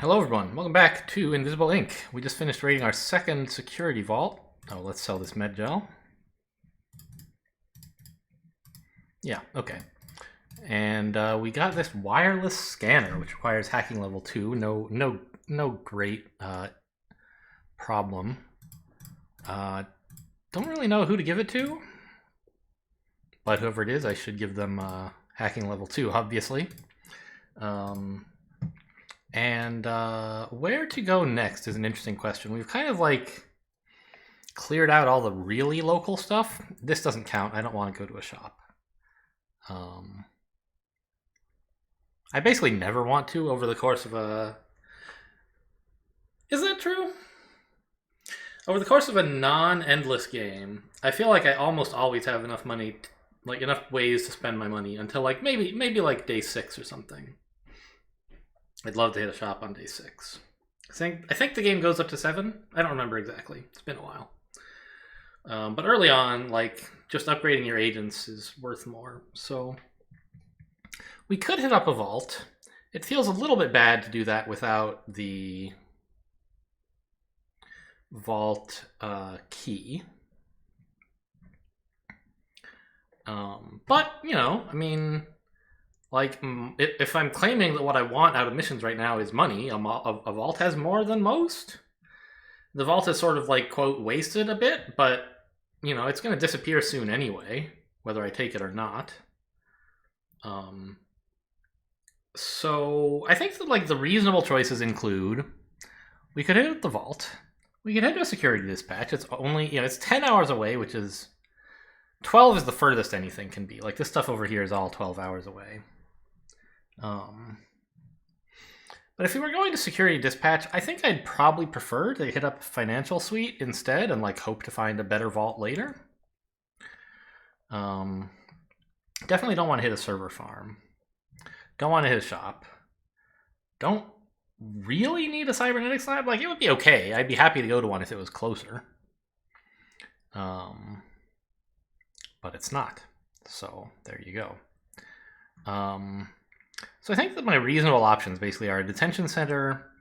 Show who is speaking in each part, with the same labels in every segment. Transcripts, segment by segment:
Speaker 1: Hello everyone, welcome back to Invisible Ink. We just finished raiding our second security vault. Oh, let's sell this med gel. Yeah, okay. And we got this wireless scanner, which requires hacking level 2. No great problem. Don't really know who to give it to, but whoever it is, I should give them hacking level 2, obviously. And where to go next is an interesting question. We've kind of like cleared out all the really local stuff. This doesn't count. I don't want to go to a shop. I basically never want to over the course of a... Is that true? Over the course of a non-endless game, I feel like I almost always have enough money, like enough ways to spend my money until like maybe like day 6 or something. I'd love to hit a shop on day 6. I think the game goes up to 7. I don't remember exactly. It's been a while. But early on, like, just upgrading your agents is worth more. So we could hit up a vault. It feels a little bit bad to do that without the vault key. But, you know, I mean... Like, if I'm claiming that what I want out of missions right now is money, a vault has more than most. The vault is sort of like, quote, wasted a bit, but, you know, it's going to disappear soon anyway, whether I take it or not. So I think that, like, the reasonable choices include, we could hit the vault. We could head to a security dispatch. It's only, you know, it's 10 hours away, which is, 12 is the furthest anything can be. Like, this stuff over here is all 12 hours away. But if we were going to security dispatch, I think I'd probably prefer to hit up financial suite instead and like hope to find a better vault later. Definitely don't want to hit a server farm. Don't want to hit a shop. Don't really need a cybernetics lab. Like, it would be okay. I'd be happy to go to one if it was closer. But it's not. So there you go. So I think that my reasonable options basically are a detention center,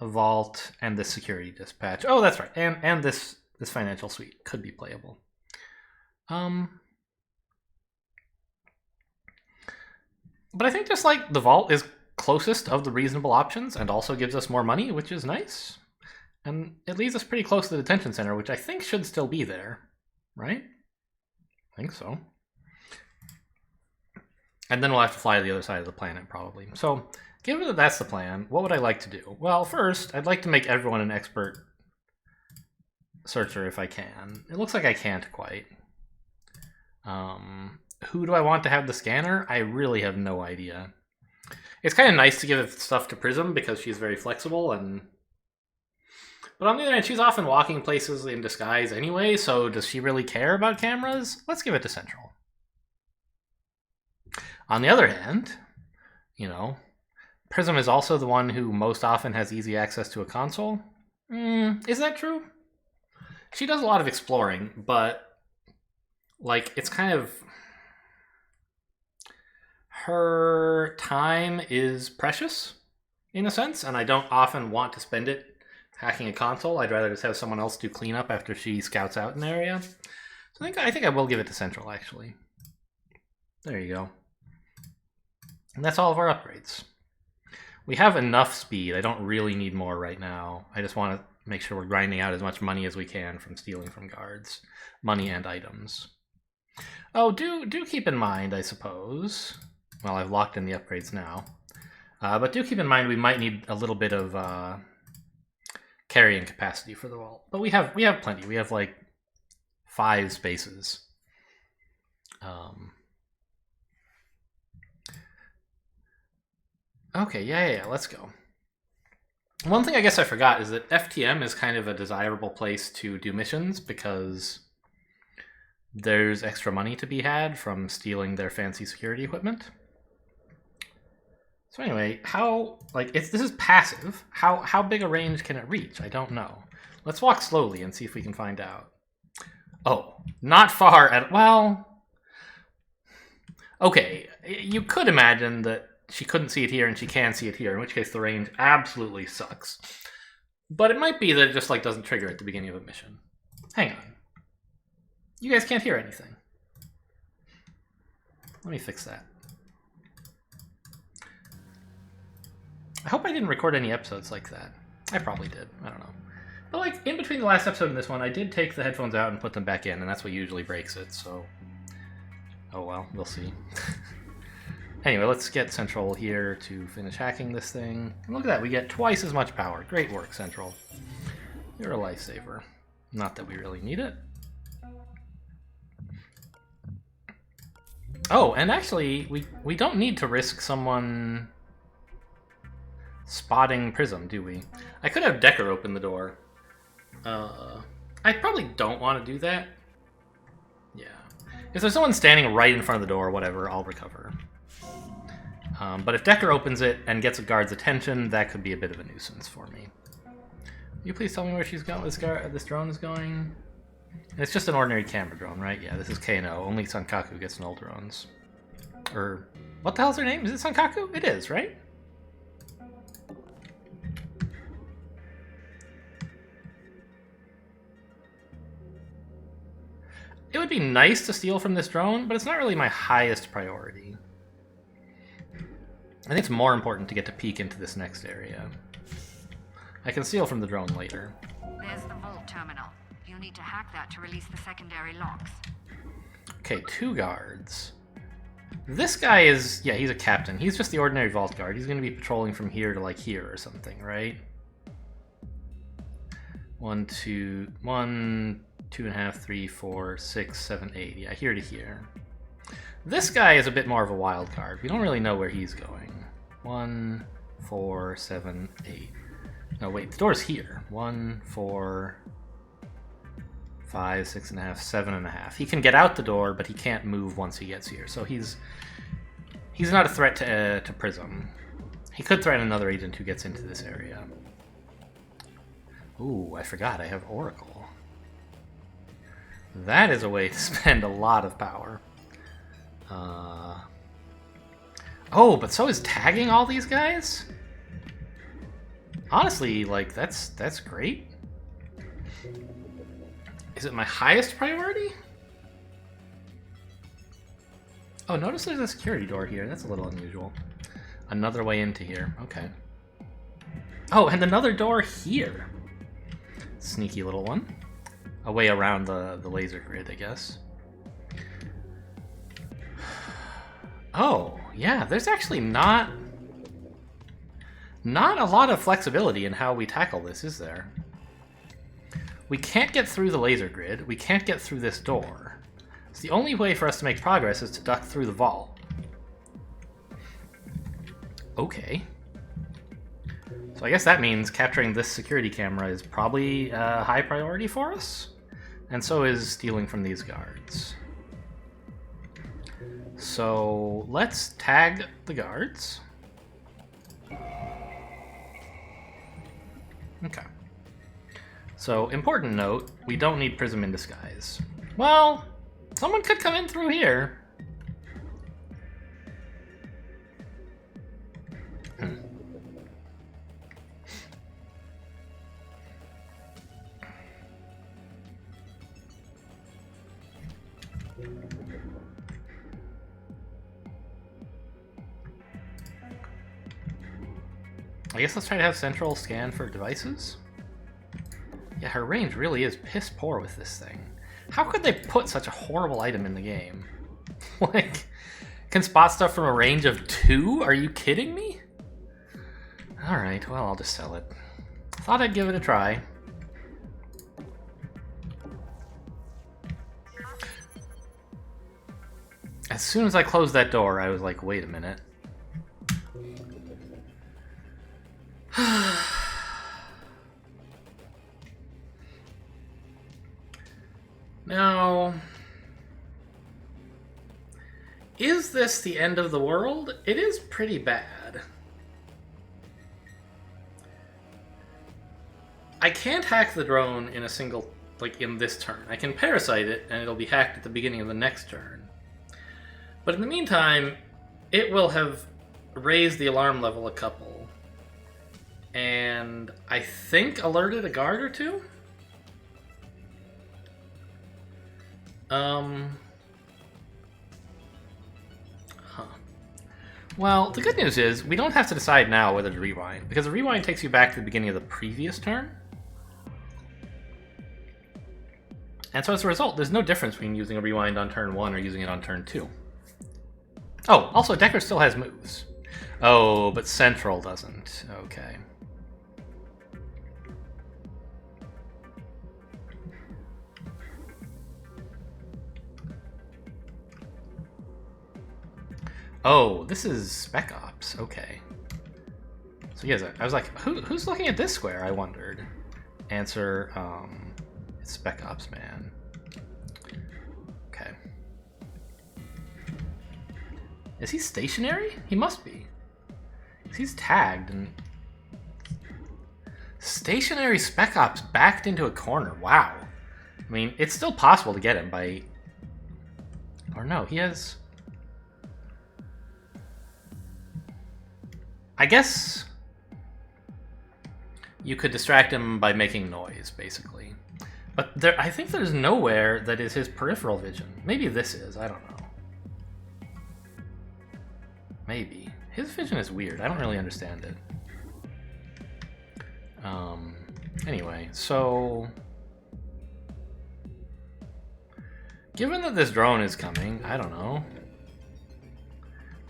Speaker 1: a vault, and this security dispatch. Oh, that's right, and this financial suite could be playable. But I think just like the vault is closest of the reasonable options and also gives us more money, which is nice. And it leaves us pretty close to the detention center, which I think should still be there, right? I think so. And then we'll have to fly to the other side of the planet, probably. So, given that that's the plan, what would I like to do? Well, first, I'd like to make everyone an expert searcher if I can. It looks like I can't quite. Who do I want to have the scanner? I really have no idea. It's kind of nice to give stuff to Prism because she's very flexible, and... But on the other hand, she's often walking places in disguise anyway, so does she really care about cameras? Let's give it to Central. On the other hand, you know, Prism is also the one who most often has easy access to a console. Is that true? She does a lot of exploring, but, like, it's kind of... Her time is precious, in a sense, and I don't often want to spend it hacking a console. I'd rather just have someone else do cleanup after she scouts out an area. So I think I will give it to Central, actually. There you go. And that's all of our upgrades. We have enough speed. I don't really need more right now. I just want to make sure we're grinding out as much money as we can from stealing from guards. Money and items. Oh, do keep in mind, I suppose. Well, I've locked in the upgrades now. But do keep in mind we might need a little bit of carrying capacity for the vault. But we have plenty. We have like 5 spaces. Okay, yeah, let's go. One thing I guess I forgot is that FTM is kind of a desirable place to do missions because there's extra money to be had from stealing their fancy security equipment. So anyway, this is passive. How big a range can it reach? I don't know. Let's walk slowly and see if we can find out. Oh, not far at... Well... Okay, you could imagine that she couldn't see it here and she can see it here, in which case the range absolutely sucks. But it might be that it just like doesn't trigger at the beginning of a mission. Hang on. You guys can't hear anything. Let me fix that. I hope I didn't record any episodes like that. I probably did. I don't know. But like in between the last episode and this one, I did take the headphones out and put them back in, and that's what usually breaks it, so... Oh well, we'll see. Anyway, let's get Central here to finish hacking this thing. And look at that, we get twice as much power. Great work, Central. You're a lifesaver. Not that we really need it. Oh, and actually, we don't need to risk someone spotting Prism, do we? I could have Decker open the door. I probably don't want to do that. Yeah. If there's someone standing right in front of the door, whatever, I'll recover. But if Decker opens it and gets a guard's attention, that could be a bit of a nuisance for me. Will you please tell me where she's going? This drone is going? It's just an ordinary camera drone, right? Yeah, this is Kano. Only Sankaku gets null drones. Or, what the hell's her name? Is it Sankaku? It is, right? It would be nice to steal from this drone, but it's not really my highest priority. I think it's more important to get to peek into this next area. I can steal from the drone later.
Speaker 2: There's the vault terminal. You'll need to hack that to release the secondary locks.
Speaker 1: Okay, 2 guards. This guy is... yeah, he's a captain. He's just the ordinary vault guard. He's going to be patrolling from here to, like, here or something, right? 1, 2, 2.5, 3, 4, 6, 7, 8. Yeah, here to here. This guy is a bit more of a wild card. We don't really know where he's going. 1, 4, 7, 8. No, wait, the door's here. 1, 4, 5, 6.5, 7.5. He can get out the door, but he can't move once he gets here. So he's not a threat to Prism. He could threaten another agent who gets into this area. Ooh, I forgot, I have Oracle. That is a way to spend a lot of power. Oh, but so is tagging all these guys? Honestly, like, that's great. Is it my highest priority? Oh, notice there's a security door here. That's a little unusual. Another way into here. Okay. Oh, and another door here. Sneaky little one. A way around the laser grid, I guess. Oh, yeah, there's actually not a lot of flexibility in how we tackle this, is there? We can't get through the laser grid. We can't get through this door. So the only way for us to make progress is to duck through the vault. Okay. So I guess that means capturing this security camera is probably a high priority for us. And so is stealing from these guards. So let's tag the guards. Okay. So, important note, we don't need Prism in disguise. Well, someone could come in through here. I guess let's try to have Central scan for devices. Yeah, her range really is piss poor with this thing. How could they put such a horrible item in the game? Like, can spot stuff from a range of 2? Are you kidding me? Alright, well, I'll just sell it. Thought I'd give it a try. As soon as I closed that door, I was like, wait a minute. Now, is this the end of the world? It is pretty bad. I can't hack the drone in a single, like in this turn. I can parasite it and it'll be hacked at the beginning of the next turn. But in the meantime, it will have raised the alarm level a couple. And I think alerted a guard or two? Huh. Well, the good news is we don't have to decide now whether to rewind, because the rewind takes you back to the beginning of the previous turn. And so as a result, there's no difference between using a rewind on turn 1 or using it on turn 2. Oh, also Decker still has moves. Oh, but Central doesn't. Okay. Oh, this is Spec Ops. Okay. So yes, I was like, who's looking at this square? I wondered. Answer, it's Spec Ops, man. Okay. Is he stationary? He must be. He's tagged and... Stationary Spec Ops backed into a corner. Wow. I mean, it's still possible to get him by... Or no, he has... I guess... You could distract him by making noise, basically. But there, I think there's nowhere that is his peripheral vision. Maybe this is, I don't know. Maybe. His vision is weird, I don't really understand it. Anyway, so... Given that this drone is coming, I don't know.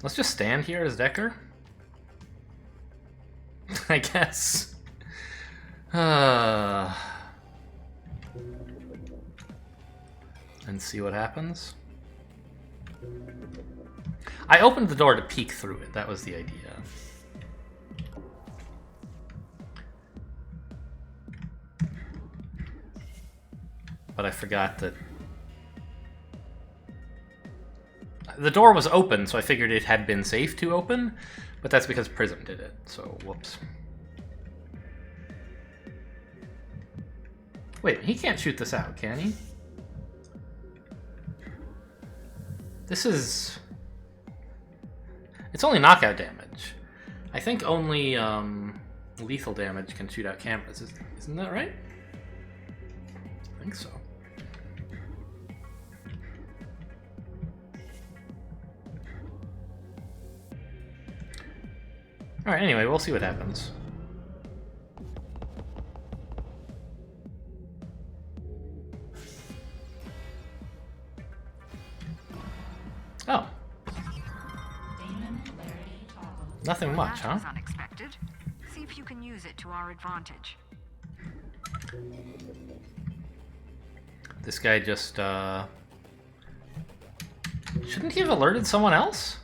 Speaker 1: Let's just stand here as Decker. I guess. And see what happens. I opened the door to peek through it. That was the idea. But I forgot that the door was open, so I figured it had been safe to open, but that's because Prism did it, so whoops. Wait, he can't shoot this out, can he? This is... It's only knockout damage. I think only lethal damage can shoot out cameras. Isn't that right? I think so. Alright, anyway, we'll see what happens. Oh. Nothing much, huh?
Speaker 2: That was unexpected. See if you can use it to our advantage.
Speaker 1: This guy just, shouldn't he have alerted someone else?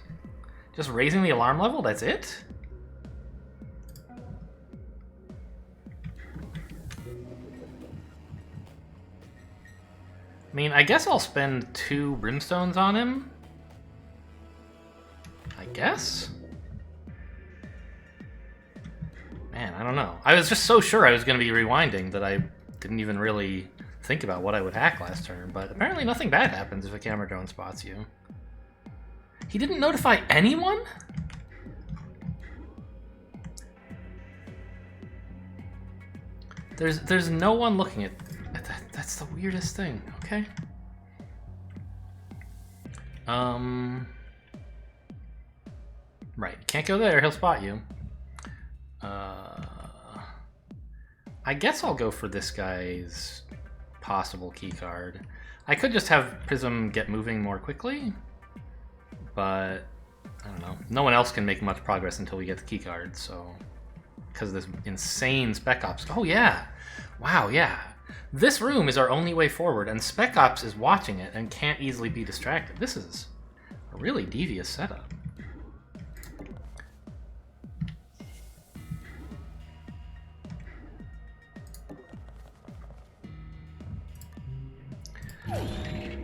Speaker 1: Just raising the alarm level, that's it? I mean, I guess I'll spend 2 brimstones on him. I guess? Man, I don't know. I was just so sure I was going to be rewinding that I didn't even really think about what I would hack last turn, but apparently nothing bad happens if a camera drone spots you. He didn't notify anyone? There's no one looking at that. That's the weirdest thing. Okay. Right. Can't go there. He'll spot you. I guess I'll go for this guy's possible key card. I could just have Prism get moving more quickly, but I don't know. No one else can make much progress until we get the key card, so... Because of this insane Spec Ops... Oh, yeah! Wow, yeah. This room is our only way forward, and Spec Ops is watching it and can't easily be distracted. This is a really devious setup.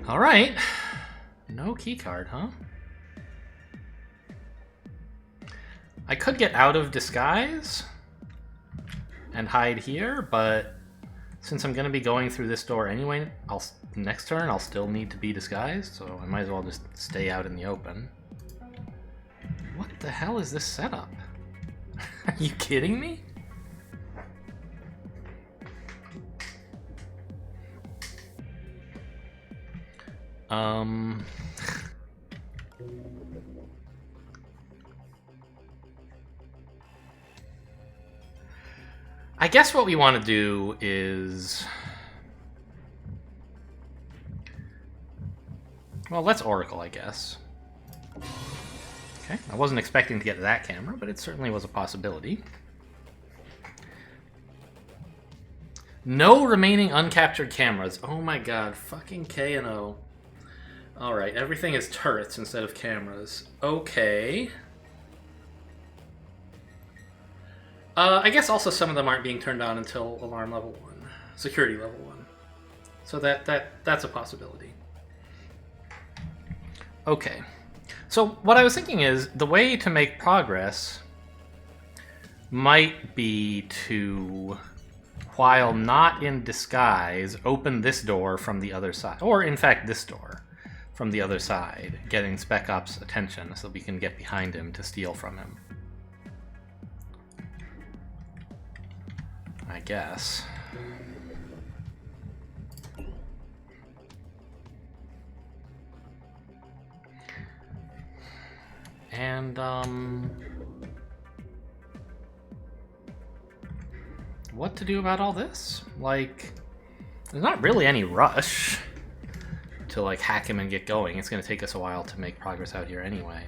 Speaker 1: Alright. No keycard, huh? I could get out of disguise and hide here, but since I'm going to be going through this door anyway, next turn I'll still need to be disguised, so I might as well just stay out in the open. What the hell is this setup? Are you kidding me? I guess what we want to do is... Well, let's Oracle, I guess. Okay, I wasn't expecting to get that camera, but it certainly was a possibility. No remaining uncaptured cameras. Oh my god, fucking K and O. Alright, everything is turrets instead of cameras. Okay. I guess also some of them aren't being turned on until alarm level 1. Security level 1. So that's a possibility. Okay. So what I was thinking is, the way to make progress might be to, while not in disguise, open this door from the other side. Or, in fact, this door from the other side, getting Spec Ops' attention so we can get behind him to steal from him. I guess. And, what to do about all this? Like, there's not really any rush to, like, hack him and get going. It's going to take us a while to make progress out here anyway.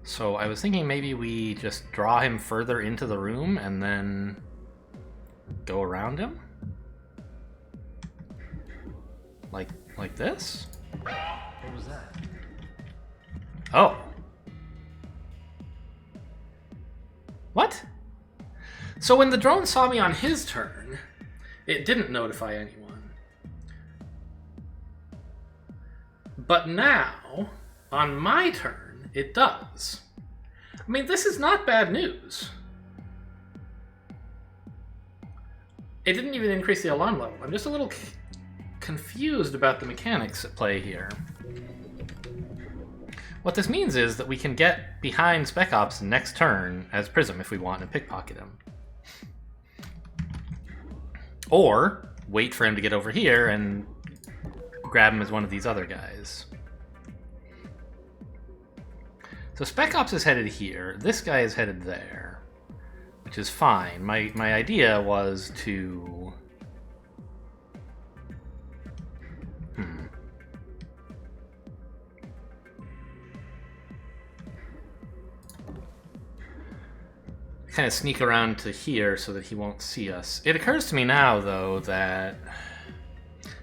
Speaker 1: So I was thinking maybe we just draw him further into the room and then go around him? Like this?
Speaker 3: What was that?
Speaker 1: Oh. What? So when the drone saw me on his turn, it didn't notify anyone. But now, on my turn, it does. I mean, this is not bad news. It didn't even increase the alarm level. I'm just a little confused about the mechanics at play here. What this means is that we can get behind Spec Ops next turn as Prism if we want and pickpocket him. Or wait for him to get over here and grab him as one of these other guys. So Spec Ops is headed here. This guy is headed there, which is fine. My idea was to... kind of sneak around to here so that he won't see us. It occurs to me now, though, that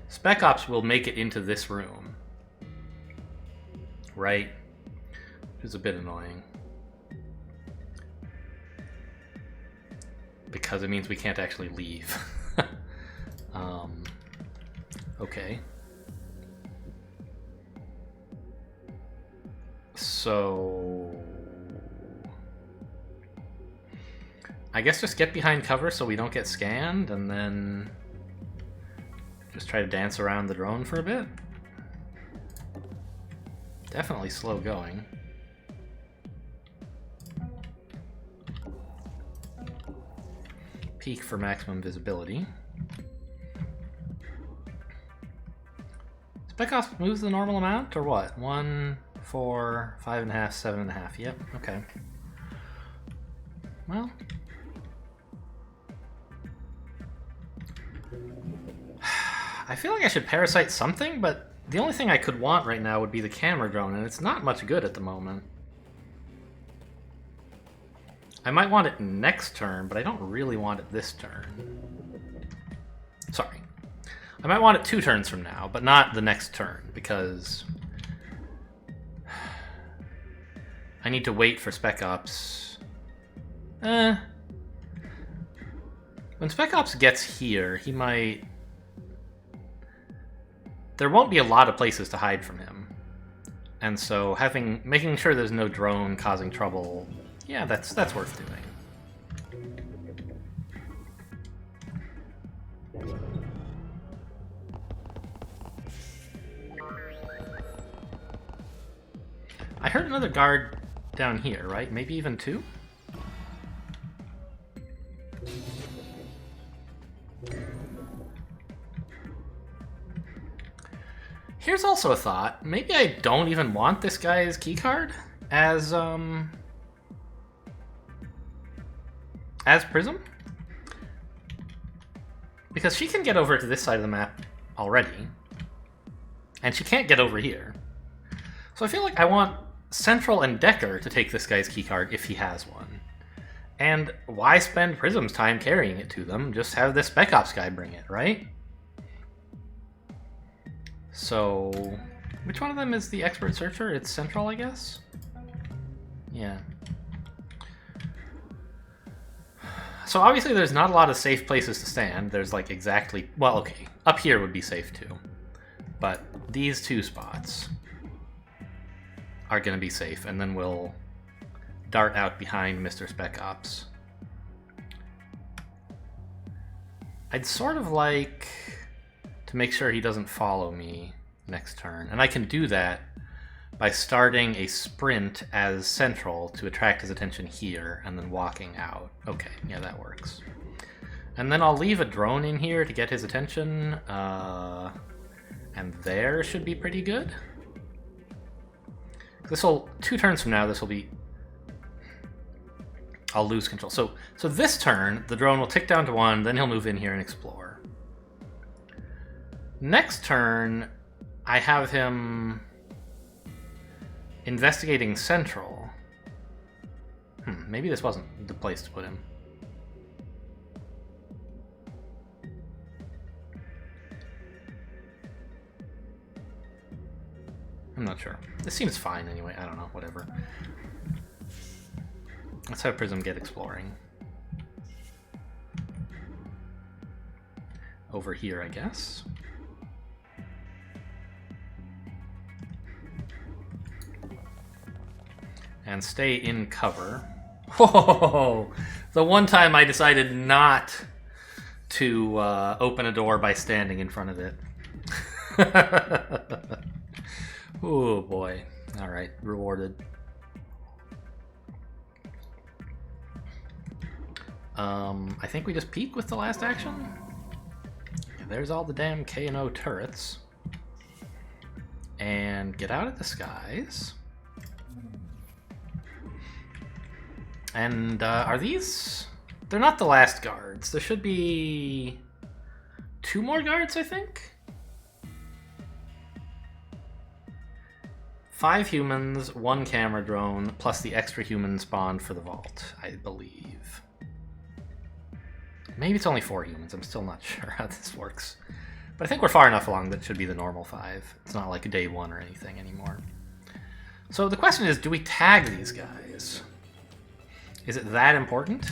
Speaker 1: Spec Ops will make it into this room. Right? Which is a bit annoying. Because it means we can't actually leave. Okay. So... I guess just get behind cover so we don't get scanned, and then just try to dance around the drone for a bit. Definitely slow going. Peek for maximum visibility. Spec Ops moves the normal amount, or what? 1, 4, 5.5, 7.5. Yep, okay. Well... I feel like I should parasite something, but the only thing I could want right now would be the camera drone, and it's not much good at the moment. I might want it next turn, but I don't really want it this turn. Sorry. I might want it 2 turns from now, but not the next turn, because I need to wait for Spec Ops. When Spec Ops gets here, he might... There won't be a lot of places to hide from him. And so making sure there's no drone causing trouble, yeah, that's worth doing. I heard another guard down here, right? Maybe even two? Here's also a thought. Maybe I don't even want this guy's keycard as Prism? Because she can get over to this side of the map already. And she can't get over here. So I feel like I want Central and Decker to take this guy's keycard if he has one. And why spend Prism's time carrying it to them? Just have this Spec Ops guy bring it, right? So, which one of them is the expert searcher? It's Central, I guess? Yeah. So obviously there's not a lot of safe places to stand. There's like exactly... Well, okay. Up here would be safe too. But these two spots are going to be safe. And then we'll dart out behind Mr. Spec Ops. I'd sort of like to make sure he doesn't follow me next turn. And I can do that by starting a sprint as Central to attract his attention here and then walking out. Okay, yeah, that works. And then I'll leave a drone in here to get his attention. And there should be pretty good. This'll, 2 turns from now, this will be... I'll lose control. So this turn, the drone will tick down to 1, then he'll move in here and explore. Next turn, I have him investigating Central. Maybe this wasn't the place to put him. I'm not sure. This seems fine anyway. I don't know, whatever. Let's have Prism get exploring. Over here, I guess. And stay in cover. Whoa! The one time I decided not to open a door by standing in front of it. Oh boy. Alright, rewarded. I think we just peek with the last action. There's all the damn K&O turrets. And get out of the skies. And are these... They're not the last guards. There should be 2 more guards, I think? 5 humans, 1 camera drone, plus the extra human spawned for the vault, I believe. Maybe it's only 4 humans. I'm still not sure how this works. But I think we're far enough along that it should be the normal 5. It's not like day 1 or anything anymore. So the question is, do we tag these guys? Is it that important?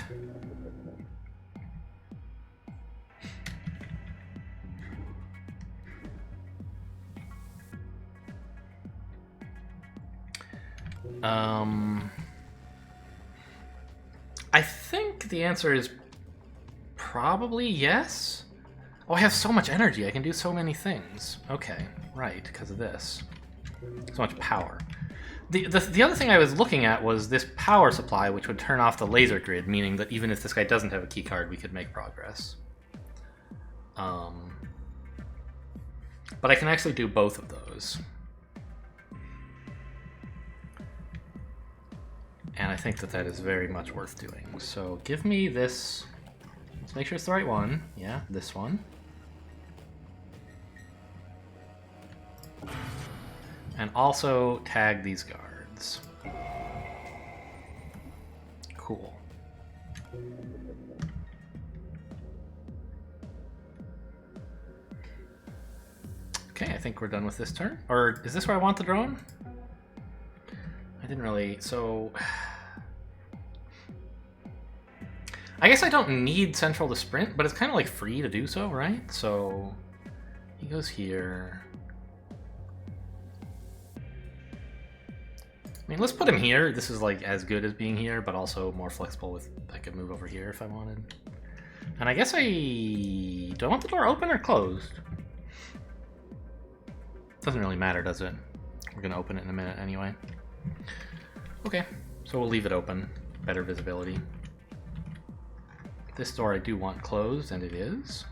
Speaker 1: I think the answer is probably yes. Oh, I have so much energy. I can do so many things. Okay, right, because of this. So much power. The other thing I was looking at was this power supply, which would turn off the laser grid, meaning that even if this guy doesn't have a keycard, we could make progress. But I can actually do both of those. And I think that that is very much worth doing. So give me this. Let's make sure it's the right one. Yeah, this one. And also tag these guards. Cool. Okay, I think we're done with this turn. Or is this where I want the drone? I didn't really... So... I guess I don't need Central to sprint, but it's kind of like free to do so, right? So he goes here. I mean, let's put him here. This is like as good as being here, but also more flexible with... I could move over here if I wanted. And I guess I... Do I want the door open or closed? Doesn't really matter, does it? We're going to open it in a minute anyway. Okay, so we'll leave it open. Better visibility. This door I do want closed, and it is.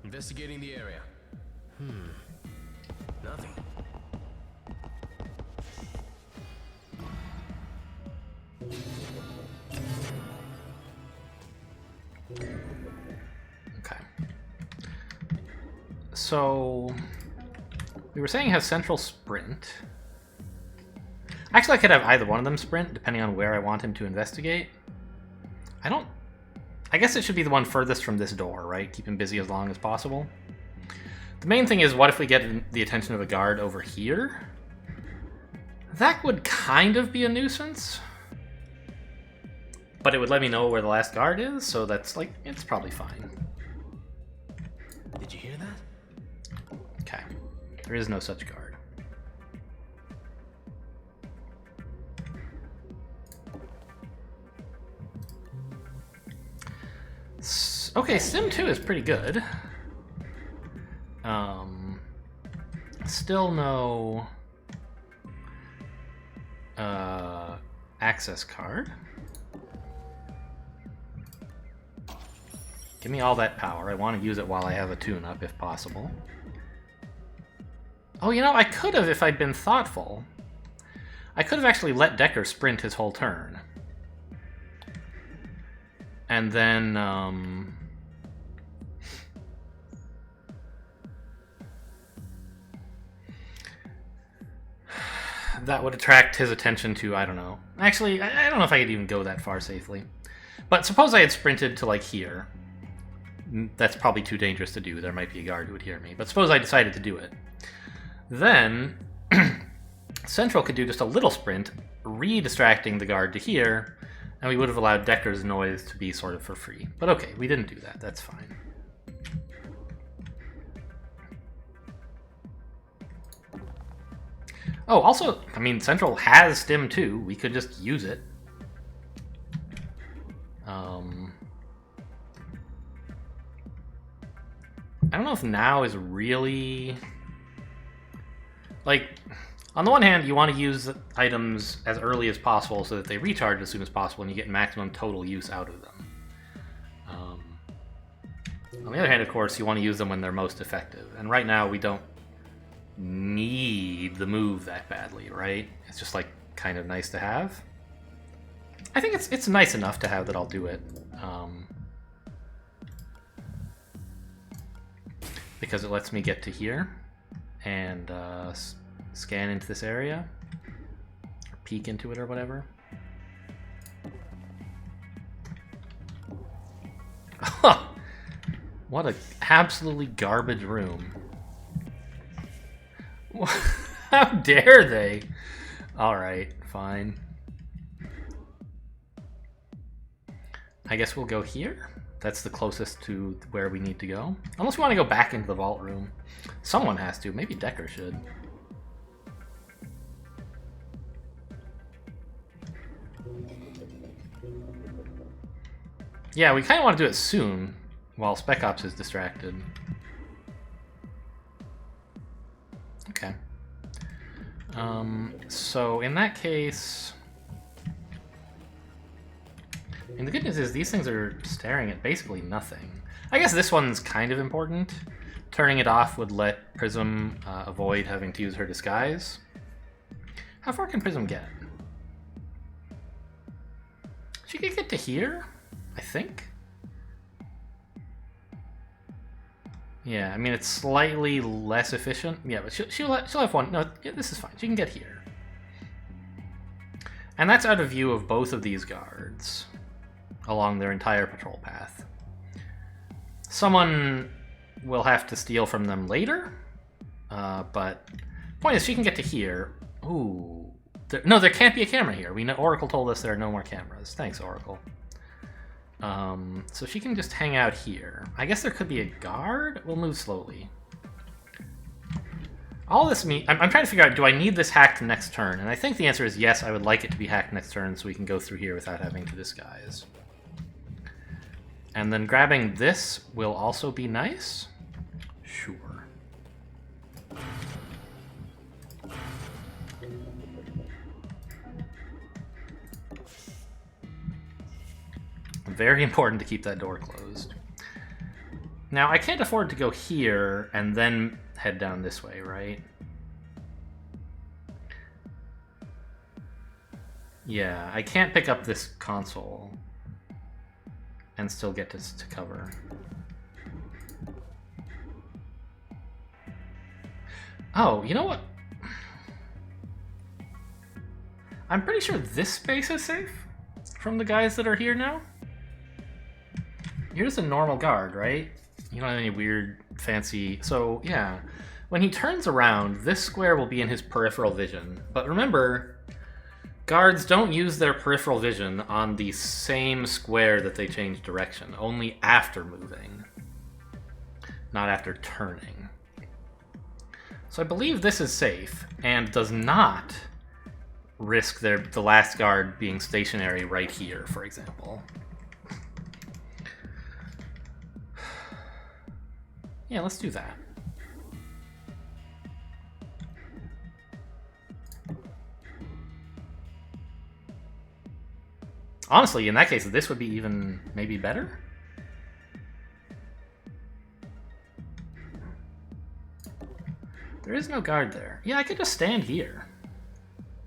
Speaker 3: Investigating the area. Nothing.
Speaker 1: Okay. So we were saying it has central sprint. Actually, I could have either one of them sprint, depending on where I want him to investigate. I guess it should be the one furthest from this door, right? Keep him busy as long as possible. The main thing is, what if we get the attention of a guard over here? That would kind of be a nuisance. But it would let me know where the last guard is, so that's like, it's probably fine.
Speaker 3: Did you hear that?
Speaker 1: Okay. There is no such guard. Okay, Sim 2 is pretty good. Still no access card. Give me all that power. I want to use it while I have a tune-up, if possible. Oh, you know, I could have, if I'd been thoughtful. I could have actually let Decker sprint his whole turn. And then, that would attract his attention to, I don't know. Actually, I don't know if I could even go that far safely. But suppose I had sprinted to, like, here. That's probably too dangerous to do. There might be a guard who would hear me. But suppose I decided to do it. Then, Central could do just a little sprint, re-distracting the guard to here, and we would have allowed Decker's noise to be sort of for free. But okay, we didn't do that. That's fine. Oh, also, I mean, Central has Stim 2. We could just use it. I don't know if now is really... Like, on the one hand, you want to use items as early as possible so that they recharge as soon as possible and you get maximum total use out of them. On the other hand, of course, you want to use them when they're most effective. And right now, we don't need the move that badly, right? It's just, like, kind of nice to have. I think it's nice enough to have that I'll do it. Because it lets me get to here and scan into this area, or peek into it or whatever. What a absolutely garbage room. How dare they? Alright, fine. I guess we'll go here. That's the closest to where we need to go. Unless we want to go back into the vault room. Someone has to. Maybe Decker should. Yeah, we kind of want to do it soon, while Spec Ops is distracted. Okay. So in that case... And the good news is these things are staring at basically nothing. I guess this one's kind of important. Turning it off would let Prism avoid having to use her disguise. How far can Prism get? She could get to here, I think. Yeah, I mean, it's slightly less efficient. Yeah, but she'll have one. No, yeah, this is fine. She can get here. And that's out of view of both of these guards along their entire patrol path. Someone will have to steal from them later, but point is, she can get to here. Ooh. No, there can't be a camera here. We know Oracle told us there are no more cameras. Thanks, Oracle. So she can just hang out here. I guess there could be a guard. We'll move slowly. All this I'm trying to figure out, do I need this hacked next turn? And I think the answer is yes, I would like it to be hacked next turn so we can go through here without having to disguise. And then grabbing this will also be nice. Sure. Very important to keep that door closed. Now, I can't afford to go here and then head down this way, right? Yeah, I can't pick up this console and still get to cover. Oh, you know what? I'm pretty sure this space is safe from the guys that are here now. You're just a normal guard, right? You don't have any weird, fancy... So, yeah. When he turns around, this square will be in his peripheral vision. But remember, guards don't use their peripheral vision on the same square that they change direction. Only after moving. Not after turning. So I believe this is safe, and does not risk the last guard being stationary right here, for example. Yeah, let's do that. Honestly, in that case, this would be even maybe better. There is no guard there. Yeah, I could just stand here.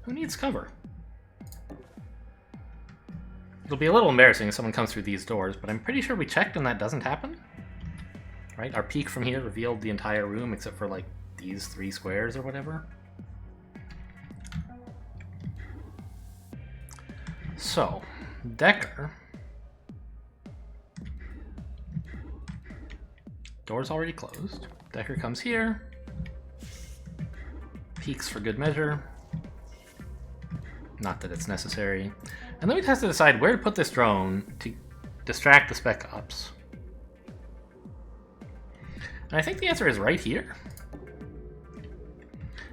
Speaker 1: Who needs cover? It'll be a little embarrassing if someone comes through these doors, but I'm pretty sure we checked and that doesn't happen. Right? Our peek from here revealed the entire room except for, like, these 3 squares or whatever. So, Decker. Door's already closed. Decker comes here. Peeks for good measure. Not that it's necessary. And then we have to decide where to put this drone to distract the spec ops. And I think the answer is right here.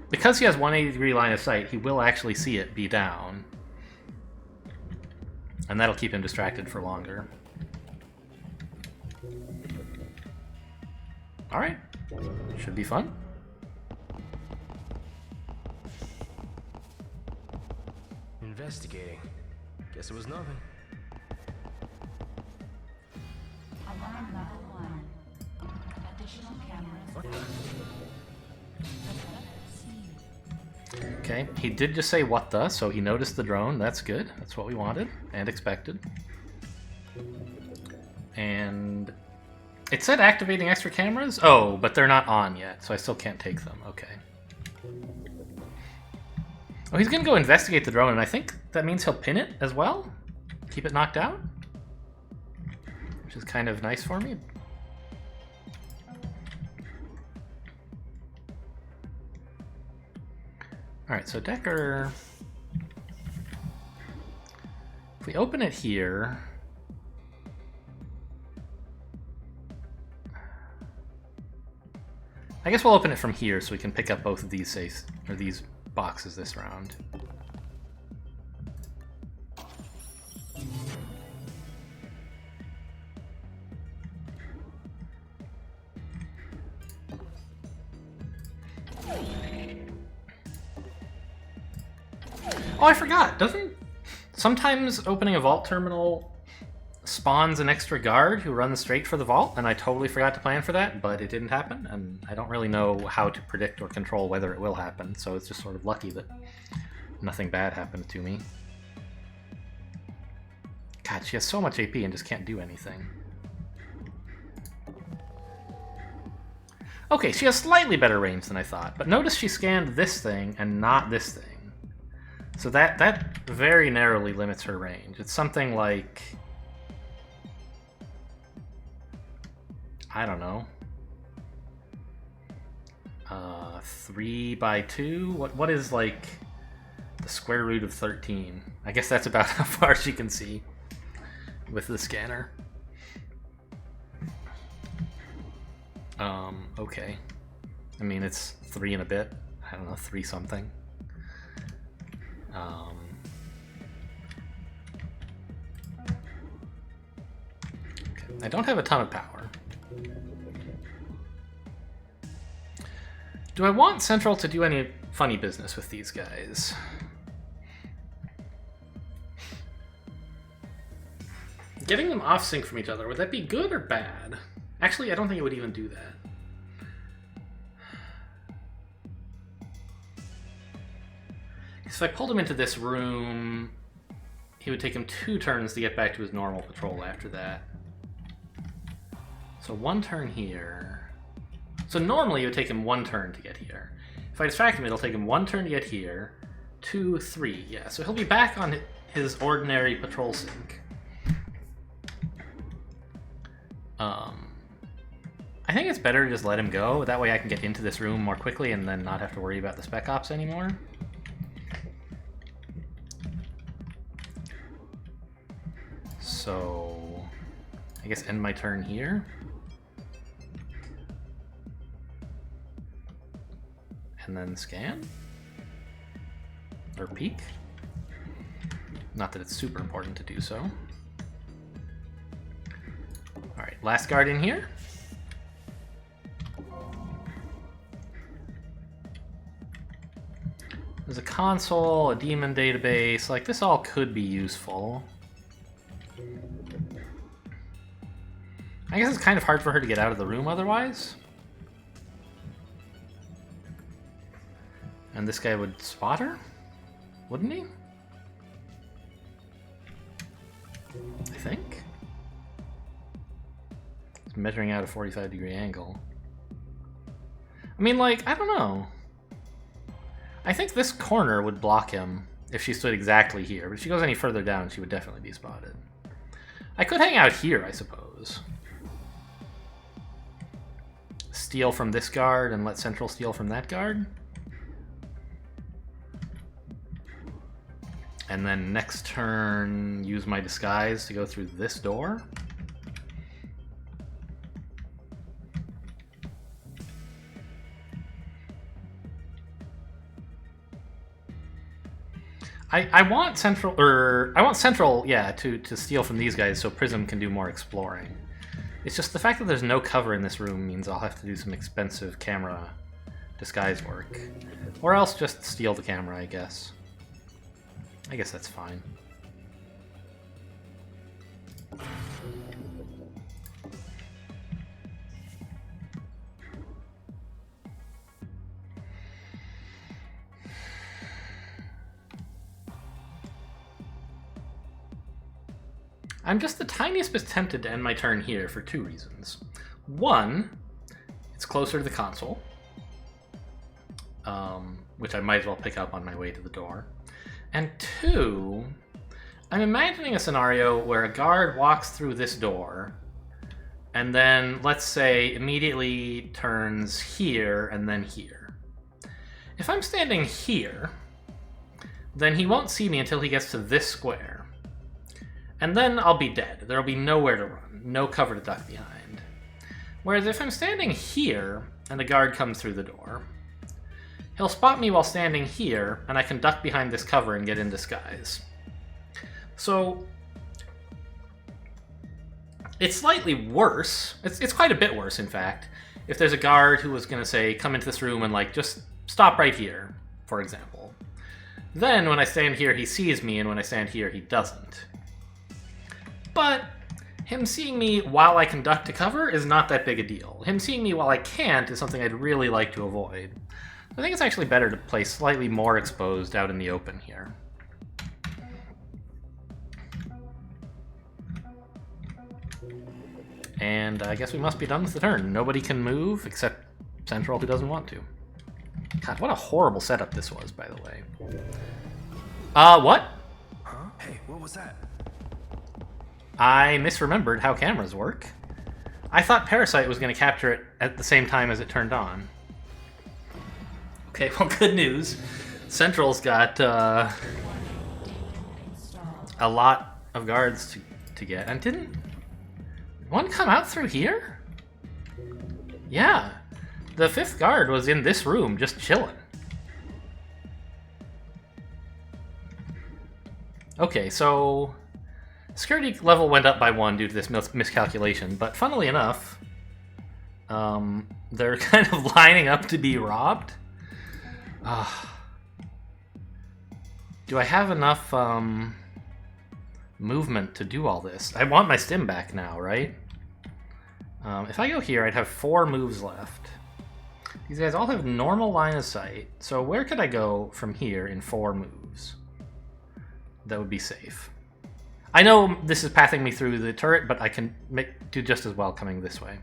Speaker 1: Because he has 180-degree line of sight, he will actually see it be down. And that'll keep him distracted for longer. Alright. Should be fun.
Speaker 3: Investigating. Guess it was nothing.
Speaker 2: Alarm level 1. Additional cameras.
Speaker 1: Okay, he did just say what the, so he noticed the drone. That's good. That's what we wanted and expected. And it said activating extra cameras? Oh, but they're not on yet, so I still can't take them. Okay. Oh, he's gonna go investigate the drone, and I think that means he'll pin it as well? Keep it knocked out? Which is kind of nice for me. Alright, so Decker... If we open it here... I guess we'll open it from here so we can pick up both of these safes, or these boxes this round. Oh, I forgot. Doesn't sometimes opening a vault terminal spawns an extra guard who runs straight for the vault, and I totally forgot to plan for that, but it didn't happen, and I don't really know how to predict or control whether it will happen, so it's just sort of lucky that nothing bad happened to me. God, she has so much AP and just can't do anything. Okay, she has slightly better range than I thought, but notice she scanned this thing and not this thing. So that very narrowly limits her range. It's something like... I don't know. 3 by 2? What is, like, the square root of 13? I guess that's about how far she can see with the scanner. Okay. I mean, it's 3 and a bit. I don't know, 3 something. Okay. I don't have a ton of power. Do I want Central to do any funny business with these guys? Getting them off sync from each other, would that be good or bad? Actually, I don't think it would even do that. If I pulled him into this room, he would take him 2 turns to get back to his normal patrol after that. So 1 turn here. So normally it would take him 1 turn to get here. If I distract him, it'll take him 1 turn to get here. 2, 3, yeah. So he'll be back on his ordinary patrol sync. I think it's better to just let him go. That way I can get into this room more quickly and then not have to worry about the spec ops anymore. So I guess end my turn here. And then scan? Or peek? Not that it's super important to do so. Alright, last guard in here. There's a console, a demon database, like this all could be useful. I guess it's kind of hard for her to get out of the room otherwise. And this guy would spot her? Wouldn't he? I think. He's measuring out a 45-degree angle. I mean, like, I don't know. I think this corner would block him if she stood exactly here, but if she goes any further down, she would definitely be spotted. I could hang out here, I suppose. Steal from this guard and let Central steal from that guard. And then next turn, use my disguise to go through this door. I want Central, yeah, to steal from these guys so Prism can do more exploring. It's just the fact that there's no cover in this room means I'll have to do some expensive camera disguise work. Or else just steal the camera, I guess. I guess that's fine. I'm just the tiniest bit tempted to end my turn here for 2 reasons. One, it's closer to the console, which I might as well pick up on my way to the door. And 2, I'm imagining a scenario where a guard walks through this door and then, let's say, immediately turns here and then here. If I'm standing here, then he won't see me until he gets to this square. And then I'll be dead. There'll be nowhere to run, no cover to duck behind. Whereas if I'm standing here and the guard comes through the door, he'll spot me while standing here, and I can duck behind this cover and get in disguise. So it's slightly worse. It's quite a bit worse, in fact, if there's a guard who was going to say, come into this room and, like, just stop right here, for example. Then when I stand here, he sees me, and when I stand here, he doesn't. But him seeing me while I can duck to cover is not that big a deal. Him seeing me while I can't is something I'd really like to avoid. I think it's actually better to play slightly more exposed out in the open here. And I guess we must be done with the turn. Nobody can move except Central, who doesn't want to. God, what a horrible setup this was, by the way. What?
Speaker 3: Huh? Hey, what was that?
Speaker 1: I misremembered how cameras work. I thought Parasite was going to capture it at the same time as it turned on. Okay, well, good news. Central's got a lot of guards to get. And didn't one come out through here? Yeah. The 5th guard was in this room, just chilling. Okay, so Security level went up by 1 due to this miscalculation, but funnily enough, they're kind of lining up to be robbed. Do I have enough movement to do all this? I want my stim back now, right? If I go here, I'd have 4 moves left. These guys all have normal line of sight, so where could I go from here in 4 moves? That would be safe. I know this is pathing me through the turret, but I can do just as well coming this way.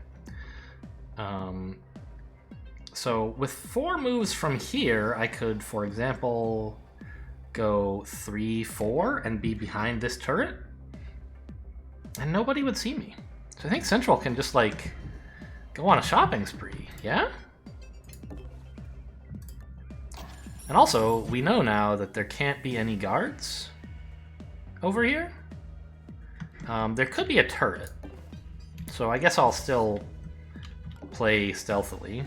Speaker 1: So with 4 moves from here, I could, for example, go 3, 4, and be behind this turret, and nobody would see me. So I think Central can just, like, go on a shopping spree, yeah? And also, we know now that there can't be any guards over here. There could be a turret, so I guess I'll still play stealthily.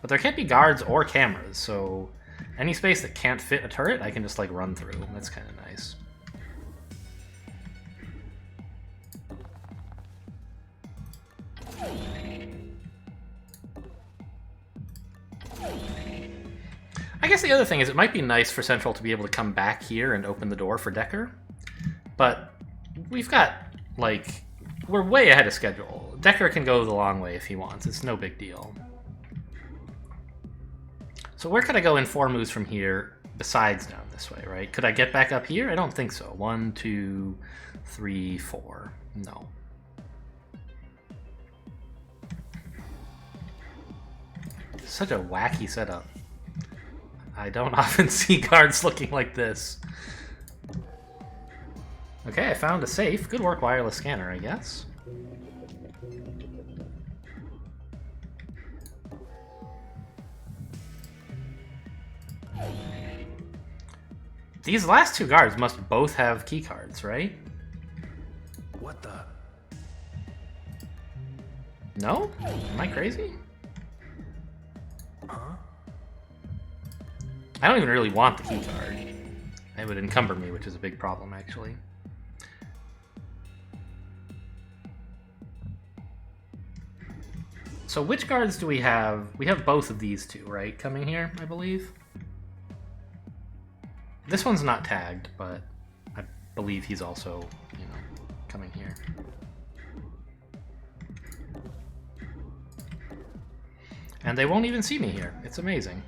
Speaker 1: But there can't be guards or cameras, so any space that can't fit a turret, I can just, like, run through. That's kind of nice. I guess the other thing is it might be nice for Central to be able to come back here and open the door for Decker, but we've got, like, we're way ahead of schedule. Decker can go the long way if he wants. It's no big deal. So where could I go in 4 moves from here besides down this way, right? Could I get back up here? I don't think so. 1, 2, 3, 4. No. Such a wacky setup. I don't often see guards looking like this. Okay, I found a safe. Good work, wireless scanner, I guess. These last 2 guards must both have keycards, right?
Speaker 3: What the?
Speaker 1: No? Am I crazy?
Speaker 3: Huh?
Speaker 1: I don't even really want the keycard. It would encumber me, which is a big problem, actually. So which guards do we have? We have both of these 2, right? Coming here, I believe. This one's not tagged, but I believe he's also, you know, coming here. And they won't even see me here. It's amazing.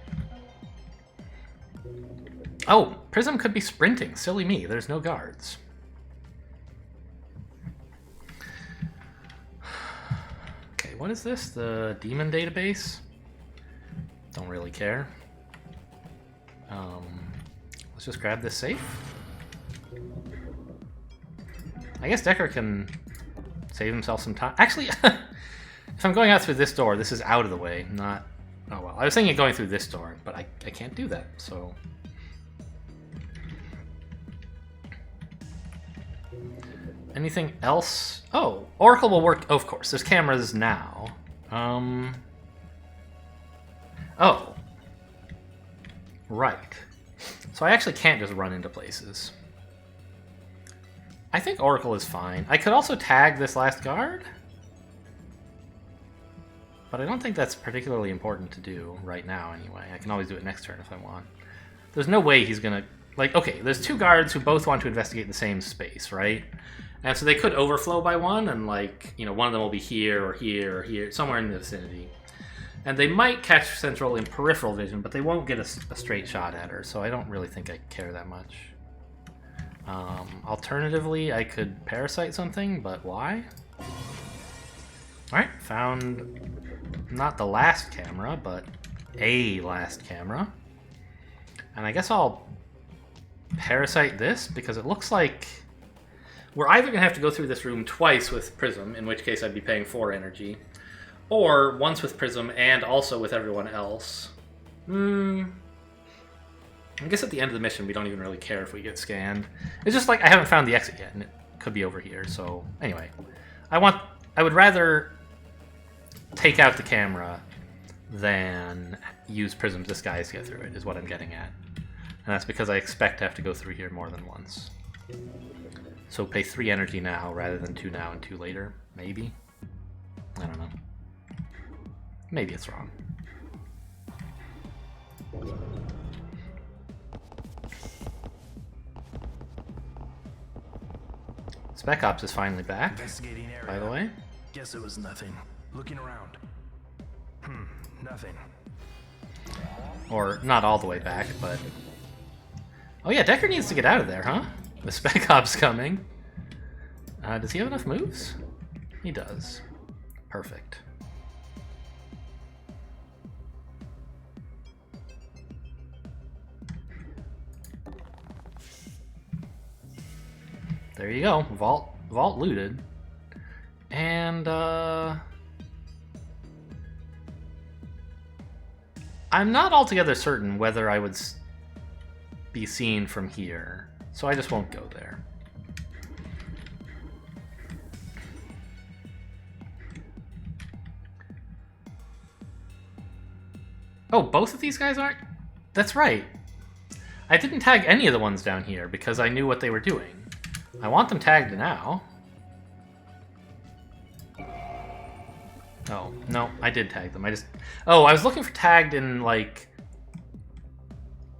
Speaker 1: Oh, Prism could be sprinting. Silly me. There's no guards. Okay, what is this? The demon database? Don't really care. Let's just grab this safe. I guess Decker can save himself some time. Actually, if I'm going out through this door, this is out of the way, not... Oh, well. I was thinking of going through this door, but I can't do that, so... Anything else? Oh, Oracle will work... Oh, of course, there's cameras now. Oh. Right. So I actually can't just run into places. I think Oracle is fine. I could also tag this last guard. But I don't think that's particularly important to do right now anyway. I can always do it next turn if I want. There's no way he's gonna... Like, okay, there's 2 guards who both want to investigate the same space, right? And so they could overflow by 1, and, like, you know, one of them will be here or here or here, somewhere in the vicinity. And they might catch Central in peripheral vision, but they won't get a straight shot at her, so I don't really think I care that much. Alternatively, I could parasite something, but why? Alright, found not the last camera, but a last camera. And I guess I'll parasite this, because it looks like we're either going to have to go through this room twice with Prism, in which case I'd be paying 4 energy, or once with Prism and also with everyone else. I guess at the end of the mission we don't even really care if we get scanned. It's just like I haven't found the exit yet, and it could be over here, so anyway. I would rather take out the camera than use Prism's disguise to get through it, is what I'm getting at. And that's because I expect to have to go through here more than once. So pay 3 energy now rather than 2 now and 2 later. Maybe? I don't know. Maybe it's wrong. Spec Ops is finally back,
Speaker 3: Investigating area.
Speaker 1: by the way.
Speaker 3: Guess it was nothing. Looking around. Nothing.
Speaker 1: Or not all the way back, but... Oh yeah, Decker needs to get out of there, huh? The Spec Ops coming. Does he have enough moves? He does. Perfect. There you go. Vault looted. And, I'm not altogether certain whether I would be seen from here, so I just won't go there. Oh, both of these guys aren't? That's right. I didn't tag any of the ones down here because I knew what they were doing. I want them tagged now. Oh, no, I did tag them. Oh, I was looking for tagged in, like,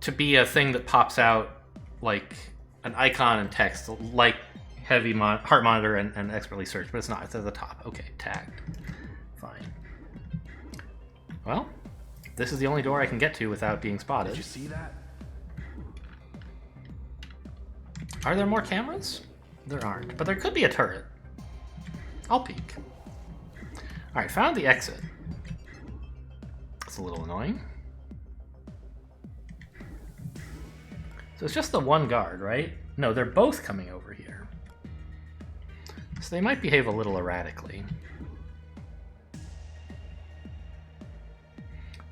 Speaker 1: to be a thing that pops out, like, an icon and text, like heavy heart monitor and expertly search, but it's not. It's at the top. Okay, tagged. Fine. Well, this is the only door I can get to without being spotted.
Speaker 3: Did you see that?
Speaker 1: Are there more cameras? There aren't, but there could be a turret. I'll peek. Alright, found the exit. It's a little annoying. So it's just the one guard, right? No, they're both coming over here. So they might behave a little erratically.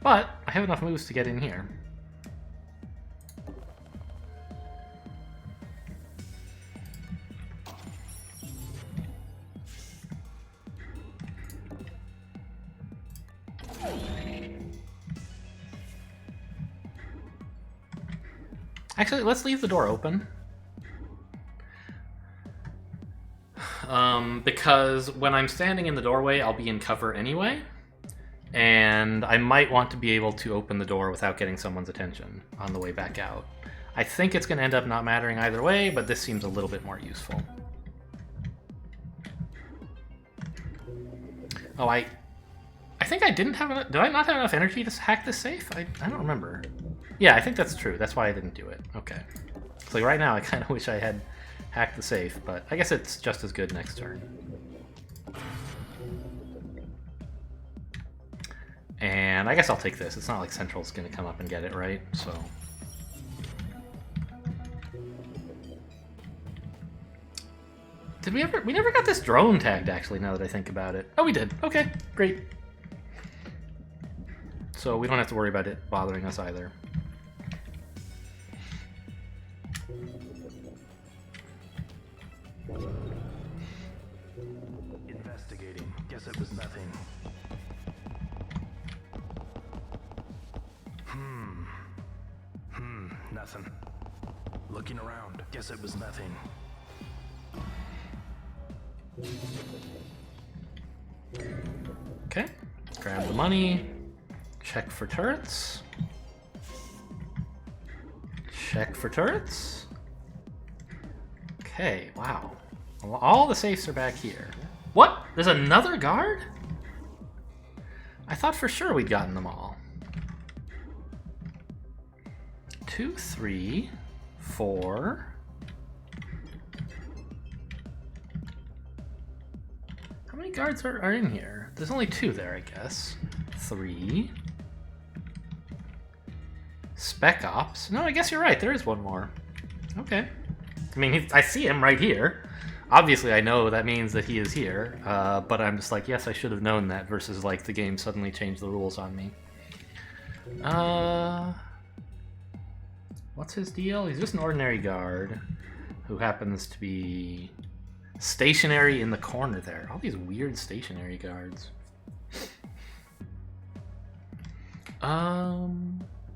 Speaker 1: But I have enough moves to get in here. Actually, let's leave the door open. Because when I'm standing in the doorway, I'll be in cover anyway. And I might want to be able to open the door without getting someone's attention on the way back out. I think it's going to end up not mattering either way, but this seems a little bit more useful. Oh, I think I didn't have enough... Did I not have enough energy to hack this safe? I don't remember. Yeah, I think that's true. That's why I didn't do it. Okay. So like right now, I kind of wish I had hacked the safe, but I guess it's just as good next turn. And I guess I'll take this. It's not like Central's going to come up and get it, right? So... Did we ever... We never got this drone tagged, actually, now that I think about it. Oh, we did. Okay, great. So we don't have to worry about it bothering us either.
Speaker 3: Investigating. Guess it was nothing. Nothing. Looking around. Guess it was nothing.
Speaker 1: Okay. Grab the money. Check for turrets. Check for turrets. Okay, wow. All the safes are back here. What? There's another guard? I thought for sure we'd gotten them all. 2, 3, 4. How many guards are in here? There's only 2 there, I guess. 3. Spec Ops. No, I guess you're right. There is one more. Okay. I mean, I see him right here. Obviously, I know that means that he is here. But I'm just like, yes, I should have known that versus, like, the game suddenly changed the rules on me. What's his deal? He's just an ordinary guard who happens to be stationary in the corner there. All these weird stationary guards.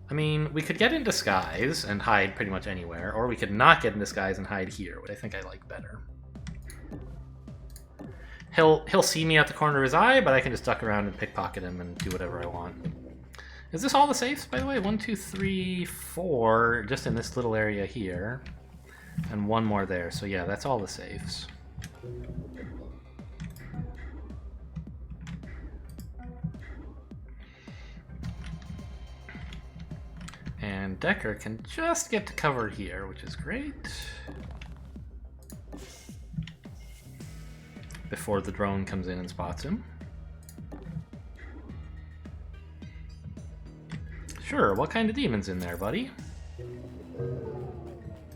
Speaker 1: I mean, we could get in disguise and hide pretty much anywhere, or we could not get in disguise and hide here, which I think I like better. He'll see me at the corner of his eye, but I can just duck around and pickpocket him and do whatever I want. Is this all the safes, by the way? 1, 2, 3, 4, just in this little area here. And one more there. So yeah, that's all the safes. And Decker can just get to cover here, which is great. Before the drone comes in and spots him. Sure, what kind of demon's in there, buddy?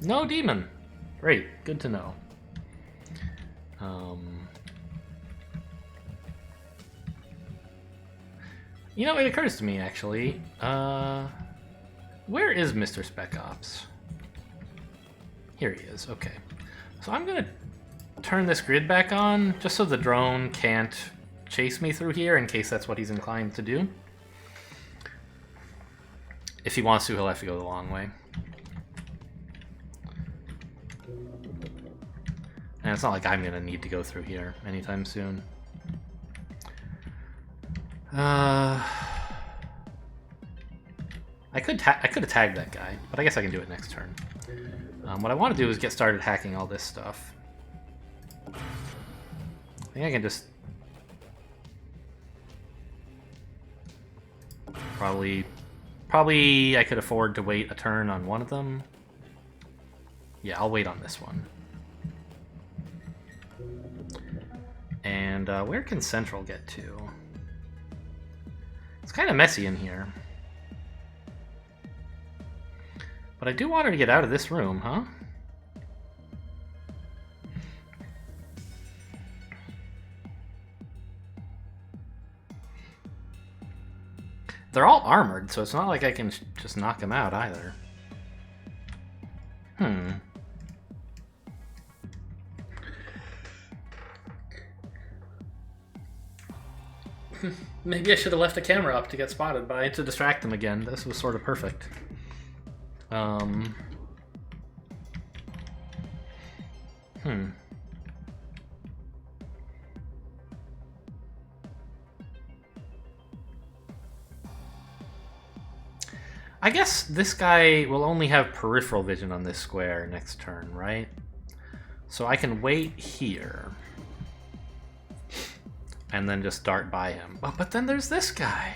Speaker 1: No demon. Great, good to know. You know, it occurs to me, actually. Where is Mr. Spec Ops? Here he is, okay. So I'm gonna turn this grid back on, just so the drone can't chase me through here, in case that's what he's inclined to do. If he wants to, he'll have to go the long way. And it's not like I'm gonna need to go through here anytime soon. I could have tagged that guy, but I guess I can do it next turn. What I want to do is get started hacking all this stuff. I think I can just probably I could afford to wait a turn on one of them. Yeah, I'll wait on this one. And where can Central get to? It's kind of messy in here. But I do want her to get out of this room, huh? They're all armored, so it's not like I can just knock them out either. Maybe I should have left the camera up to get spotted by to distract them again. This was sort of perfect. I guess this guy will only have peripheral vision on this square next turn, right? So I can wait here. And then just dart by him. Oh, but then there's this guy.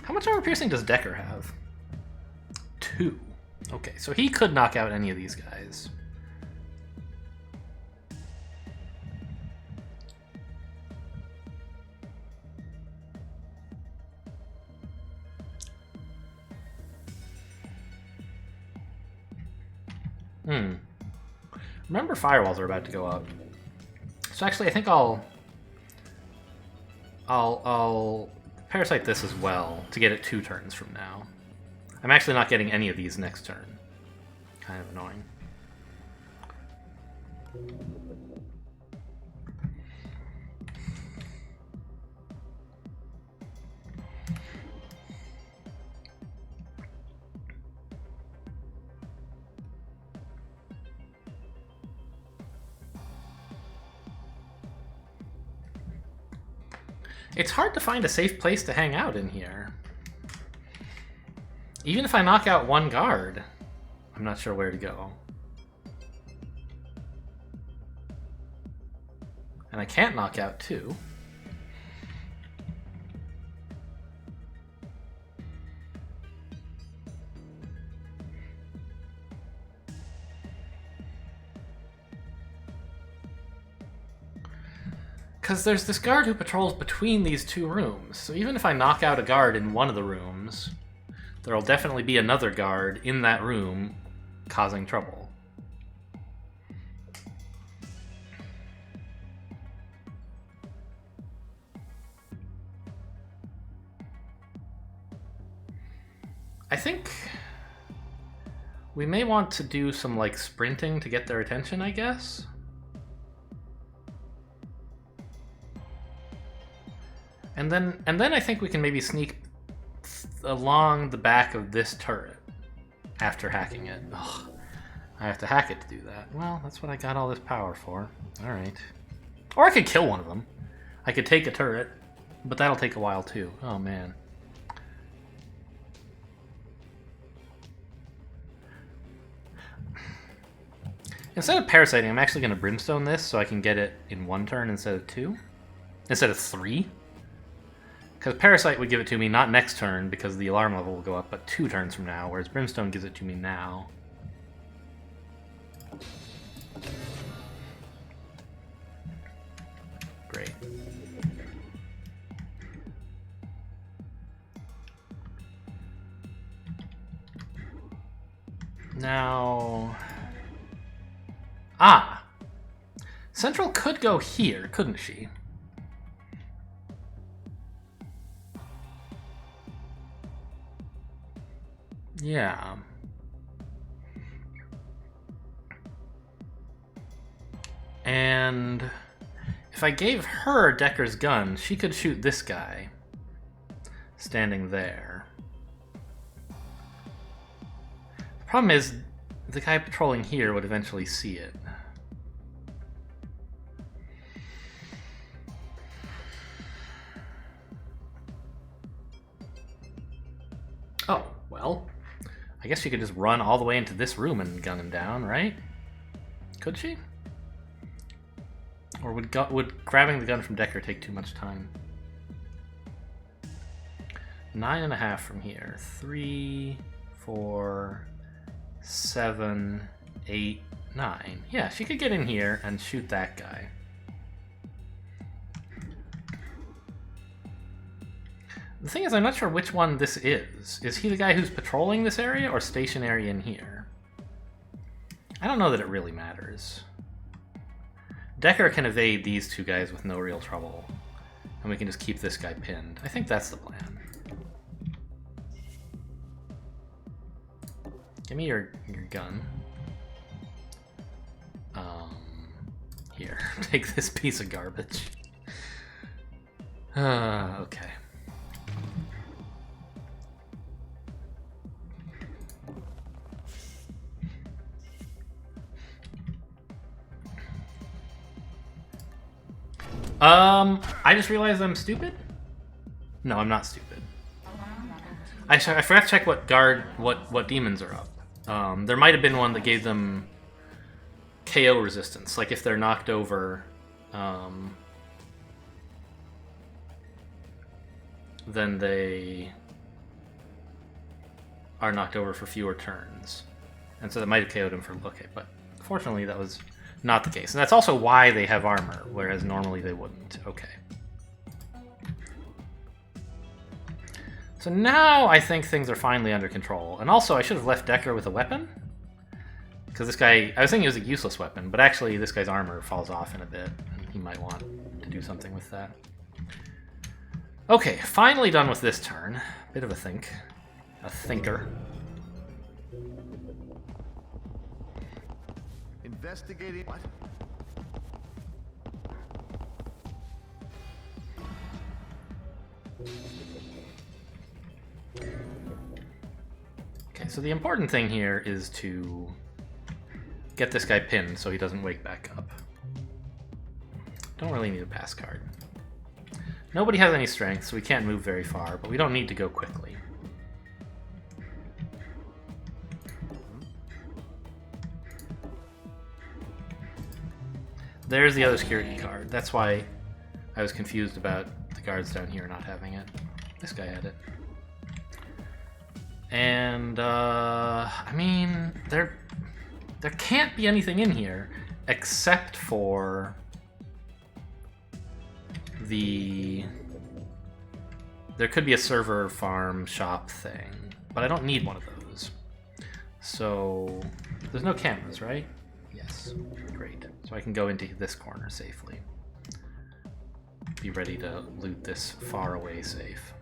Speaker 1: How much armor piercing does Decker have? 2. Okay, so he could knock out any of these guys. Remember, firewalls are about to go up. So actually, I think I'll parasite this as well to get it 2 turns from now. I'm actually not getting any of these next turn. Kind of annoying. It's hard to find a safe place to hang out in here. Even if I knock out one guard, I'm not sure where to go. And I can't knock out 2. Because there's this guard who patrols between these 2 rooms. So even if I knock out a guard in one of the rooms, there'll definitely be another guard in that room causing trouble. I think we may want to do some like sprinting to get their attention, I guess. And then I think we can maybe sneak along the back of this turret after hacking it. Ugh. I have to hack it to do that. Well, that's what I got all this power for. Alright. Or I could kill one of them. I could take a turret, but that'll take a while too. Oh man. Instead of parasiting, I'm actually going to brimstone this so I can get it in 1 turn instead of 2. Instead of 3. Because parasite would give it to me not next turn because the alarm level will go up, but 2 turns from now, whereas brimstone gives it to me now. Great. Now... Ah! Central could go here, couldn't she? Yeah. And if I gave her Decker's gun, she could shoot this guy standing there. The problem is the guy patrolling here would eventually see it. Oh, well, I guess she could just run all the way into this room and gun him down, right? Could she? Or would grabbing the gun from Decker take too much time? 9.5 from here. 3, 4, 7, 8, 9. Yeah, she could get in here and shoot that guy. The thing is, I'm not sure which one this is. Is he the guy who's patrolling this area or stationary in here? I don't know that it really matters. Decker can evade these 2 guys with no real trouble, and we can just keep this guy pinned. I think that's the plan. Give me your gun. Here, take this piece of garbage. Okay. I just realized I'm stupid? No, I'm not stupid. I forgot to check what demons are up. There might have been one that gave them KO resistance, like if they're knocked over, then they are knocked over for fewer turns. And so that might have KO'd them for okay, but fortunately that was not the case. And that's also why they have armor, whereas normally they wouldn't. Okay. So now I think things are finally under control. And also I should have left Decker with a weapon. Because this guy, I was thinking it was a useless weapon, but actually this guy's armor falls off in a bit. And he might want to do something with that. Okay, finally done with this turn. Bit of a thinker.
Speaker 4: Investigating what?
Speaker 1: Okay, so the important thing here is to get this guy pinned so he doesn't wake back up. Don't really need a pass card. Nobody has any strength, so we can't move very far, but we don't need to go quickly. There's the other security card. That's why I was confused about the guards down here not having it. This guy had it. And, I mean, there can't be anything in here except for the... There could be a server farm shop thing, but I don't need one of those. So, there's no cameras, right? Yes. Great. So I can go into this corner safely. Be ready to loot this far away safe.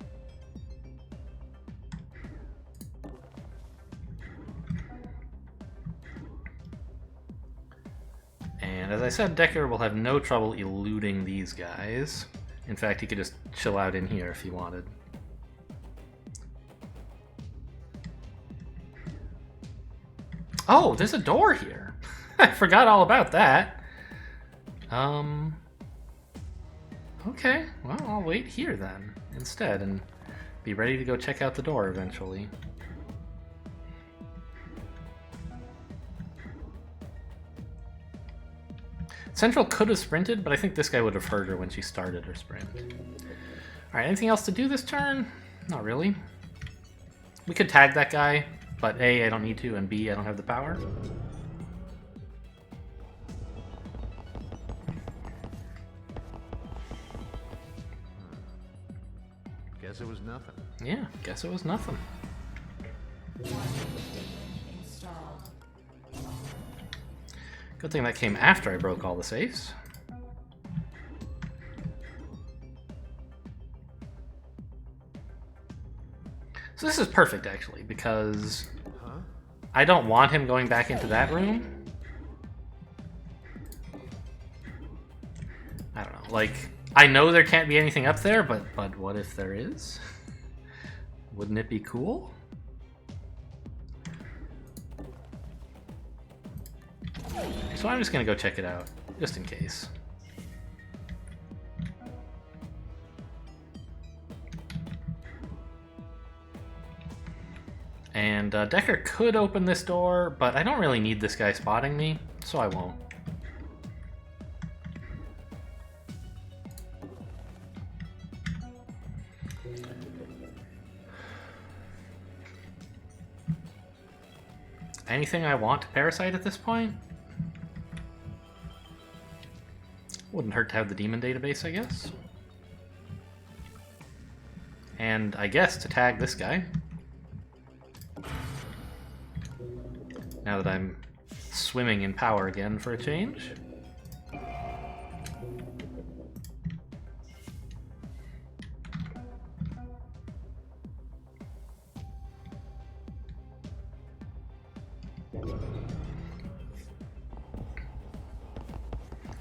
Speaker 1: And as I said, Decker will have no trouble eluding these guys. In fact, he could just chill out in here if he wanted. Oh, there's a door here. I forgot all about that. Okay, well, I'll wait here then, instead, and be ready to go check out the door eventually. Central could have sprinted, but I think this guy would have heard her when she started her sprint. Alright, anything else to do this turn? Not really. We could tag that guy, but A, I don't need to, and B, I don't have the power.
Speaker 4: Guess it was nothing.
Speaker 1: Yeah, guess it was nothing. Good thing that came after I broke all the safes. So this is perfect, actually, because I don't want him going back into that room. I don't know, like, I know there can't be anything up there, but what if there is? Wouldn't it be cool? So I'm just gonna go check it out, just in case. And Decker could open this door, but I don't really need this guy spotting me, so I won't. Anything I want to parasite at this point? Wouldn't hurt to have the demon database, I guess. And I guess to tag this guy. Now that I'm swimming in power again for a change.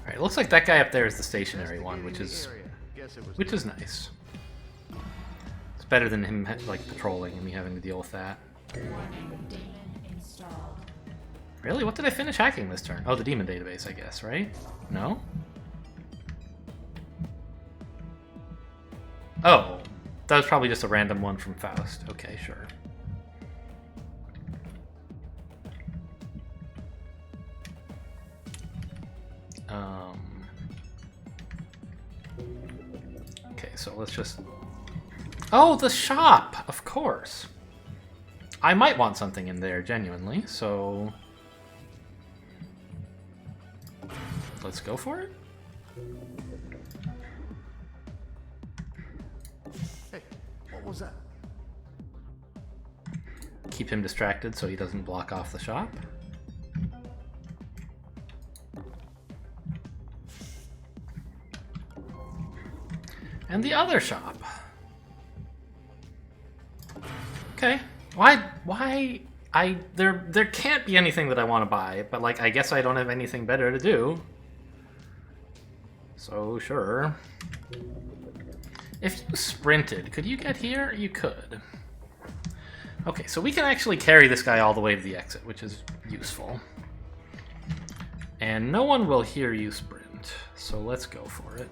Speaker 1: Alright, looks like that guy up there is the stationary one, which is nice. It's better than him like patrolling and me having to deal with that. Really? What did I finish hacking this turn? Oh, the demon database, I guess, right? No? Oh, that was probably just a random one from Faust. Okay, sure. Okay, so let's just... Oh, the shop! Of course. I might want something in there, genuinely, so... Let's go for it.
Speaker 4: Hey, what was that?
Speaker 1: Keep him distracted so he doesn't block off the shop. And the other shop. Okay. Why there can't be anything that I want to buy, but like I guess I don't have anything better to do. So sure. If you sprinted, could you get here? You could. Okay, so we can actually carry this guy all the way to the exit, which is useful. And no one will hear you sprint, so let's go for it.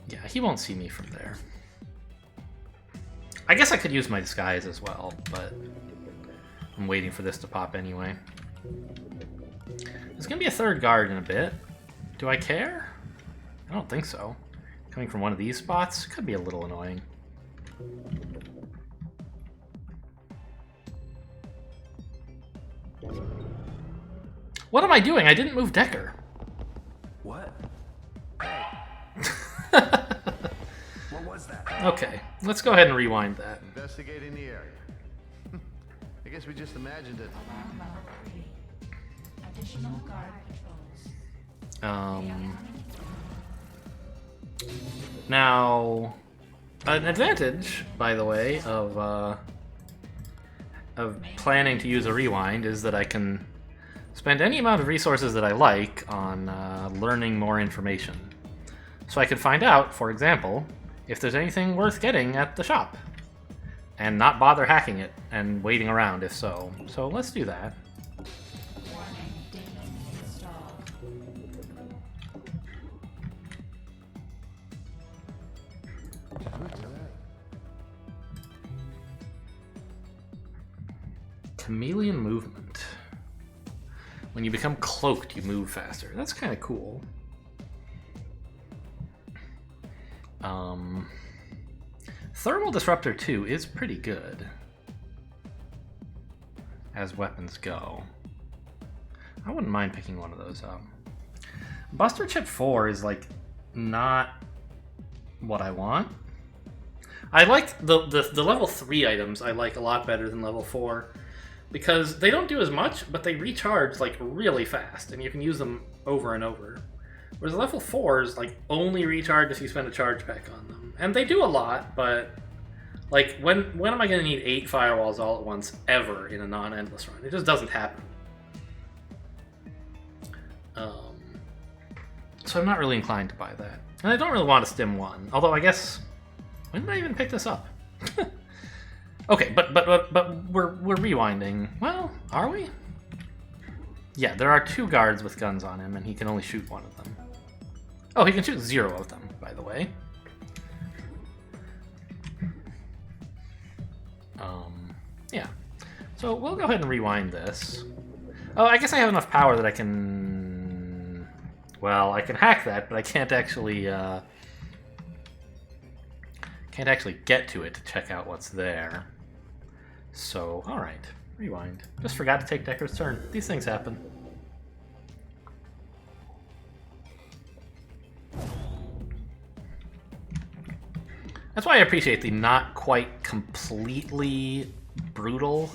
Speaker 1: Yeah, he won't see me from there. I guess I could use my disguise as well, but I'm waiting for this to pop anyway. There's gonna be a third guard in a bit. Do I care? I don't think so. Coming from one of these spots could be a little annoying. What am I doing? I didn't move Decker.
Speaker 3: What? What was that?
Speaker 1: Okay, let's go ahead and rewind that.
Speaker 4: Investigating the area. I guess we just imagined it.
Speaker 5: Additional guard patrols.
Speaker 1: Now, an advantage, by the way, of planning to use a rewind is that I can spend any amount of resources that I like on learning more information. So I could find out, for example, if there's anything worth getting at the shop. And not bother hacking it and waiting around if so. So let's do that. Chameleon movement. When you become cloaked, you move faster. That's kind of cool. Thermal Disruptor 2 is pretty good as weapons go. I wouldn't mind picking one of those up. Buster Chip 4 is like not what I want. I like the level 3 items I like a lot better than level 4 because they don't do as much, but they recharge like really fast and you can use them over and over. Whereas level 4s like only recharge if you spend a charge pack on them. And they do a lot, but like when am I going to need 8 firewalls all at once ever in a non-endless run? It just doesn't happen. So I'm not really inclined to buy that. And I don't really want a Stim 1, although I guess when did I even pick this up? Okay, but we're rewinding. Well, are we? Yeah, there are 2 guards with guns on him, and he can only shoot one of them. Oh, he can shoot 0 of them, by the way. Yeah. So we'll go ahead and rewind this. Oh, I guess I have enough power that I can... Well, I can hack that, but I can't actually get to it to check out what's there. So, alright. Rewind. Just forgot to take Decker's turn. These things happen. That's why I appreciate the not quite completely brutal,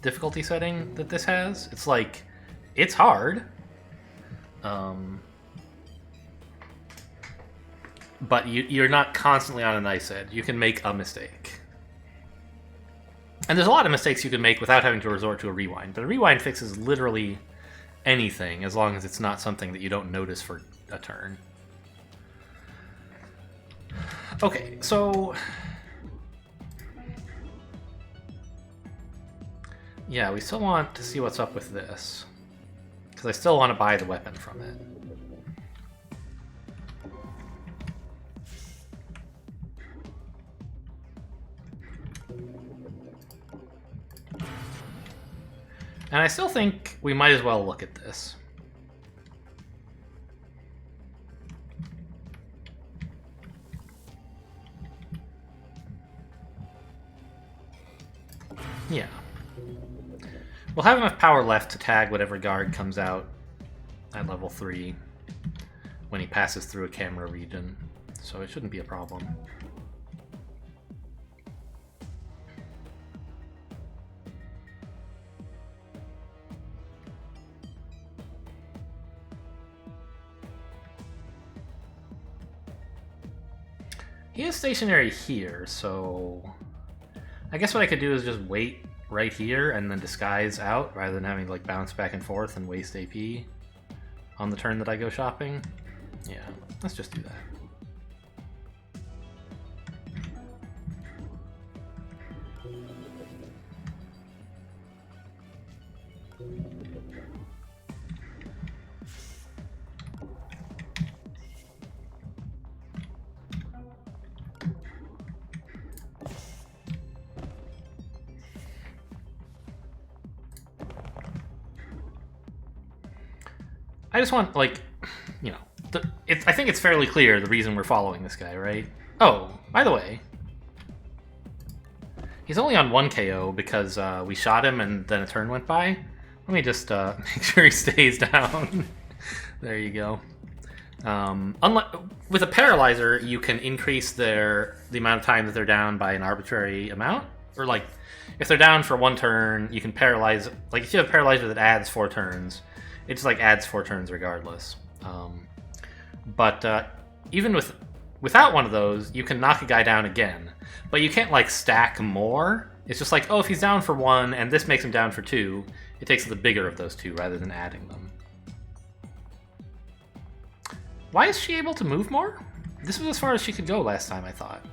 Speaker 1: difficulty setting that this has. It's like, it's hard. But you're not constantly on a knife's edge. You can make a mistake. And there's a lot of mistakes you can make without having to resort to a rewind. But a rewind fixes literally anything as long as it's not something that you don't notice for a turn. Okay, so... Yeah, we still want to see what's up with this. Because I still want to buy the weapon from it. And I still think we might as well look at this. Yeah. We'll have enough power left to tag whatever guard comes out at level 3 when he passes through a camera region, so it shouldn't be a problem. He is stationary here, so I guess what I could do is just wait right here and then disguise out rather than having to like bounce back and forth and waste AP on the turn that I go shopping. Yeah, let's just do that. I just want, like, you know, I think it's fairly clear the reason we're following this guy, right? Oh, by the way, he's only on 1 KO because we shot him and then a turn went by. Let me just make sure he stays down. There you go. With a paralyzer, you can increase the amount of time that they're down by an arbitrary amount. Or, like, if they're down for 1 turn, you can paralyze... Like, if you have a paralyzer that adds 4 turns... It just like adds 4 turns regardless. But even without one of those, you can knock a guy down again. But you can't like stack more It's just like, oh, if he's down for 1 and this makes him down for 2, it takes the bigger of those 2 rather than adding them. Why is she able to move more? This was as far as she could go last time, I thought.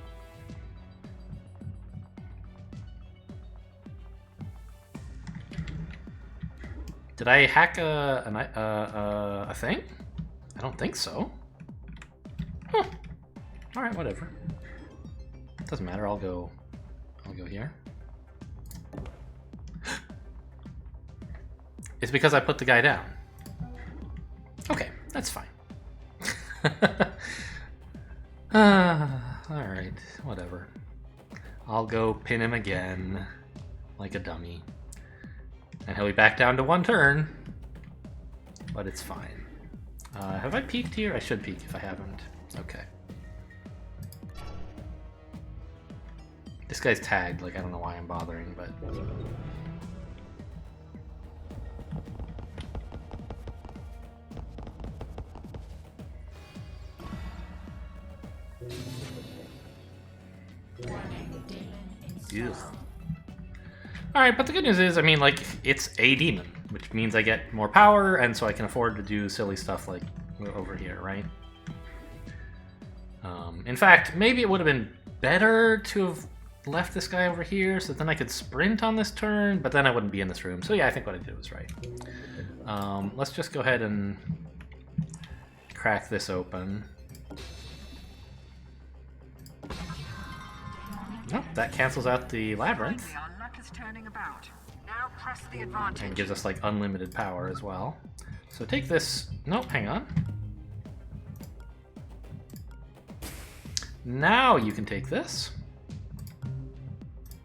Speaker 1: Did I hack a thing? I don't think so. Huh. All right, whatever. Doesn't matter. I'll go here. It's because I put the guy down. Okay, that's fine. Alright, whatever. I'll go pin him again, like a dummy. And he'll be back down to 1 turn. But it's fine. Have I peeked here? I should peek if I haven't. Okay. This guy's tagged, like I don't know why I'm bothering, but... Ugh. Alright, but the good news is, I mean, like, it's a demon, which means I get more power, and so I can afford to do silly stuff like over here, right? In fact, maybe it would have been better to have left this guy over here, so then I could sprint on this turn, but then I wouldn't be in this room. So yeah, I think what I did was right. Let's just go ahead and crack this open. Oh, that cancels out the labyrinth.
Speaker 2: Our luck is turning about. Now press the advantage.
Speaker 1: And gives us like unlimited power as well. So take this. Nope, hang on. Now you can take this.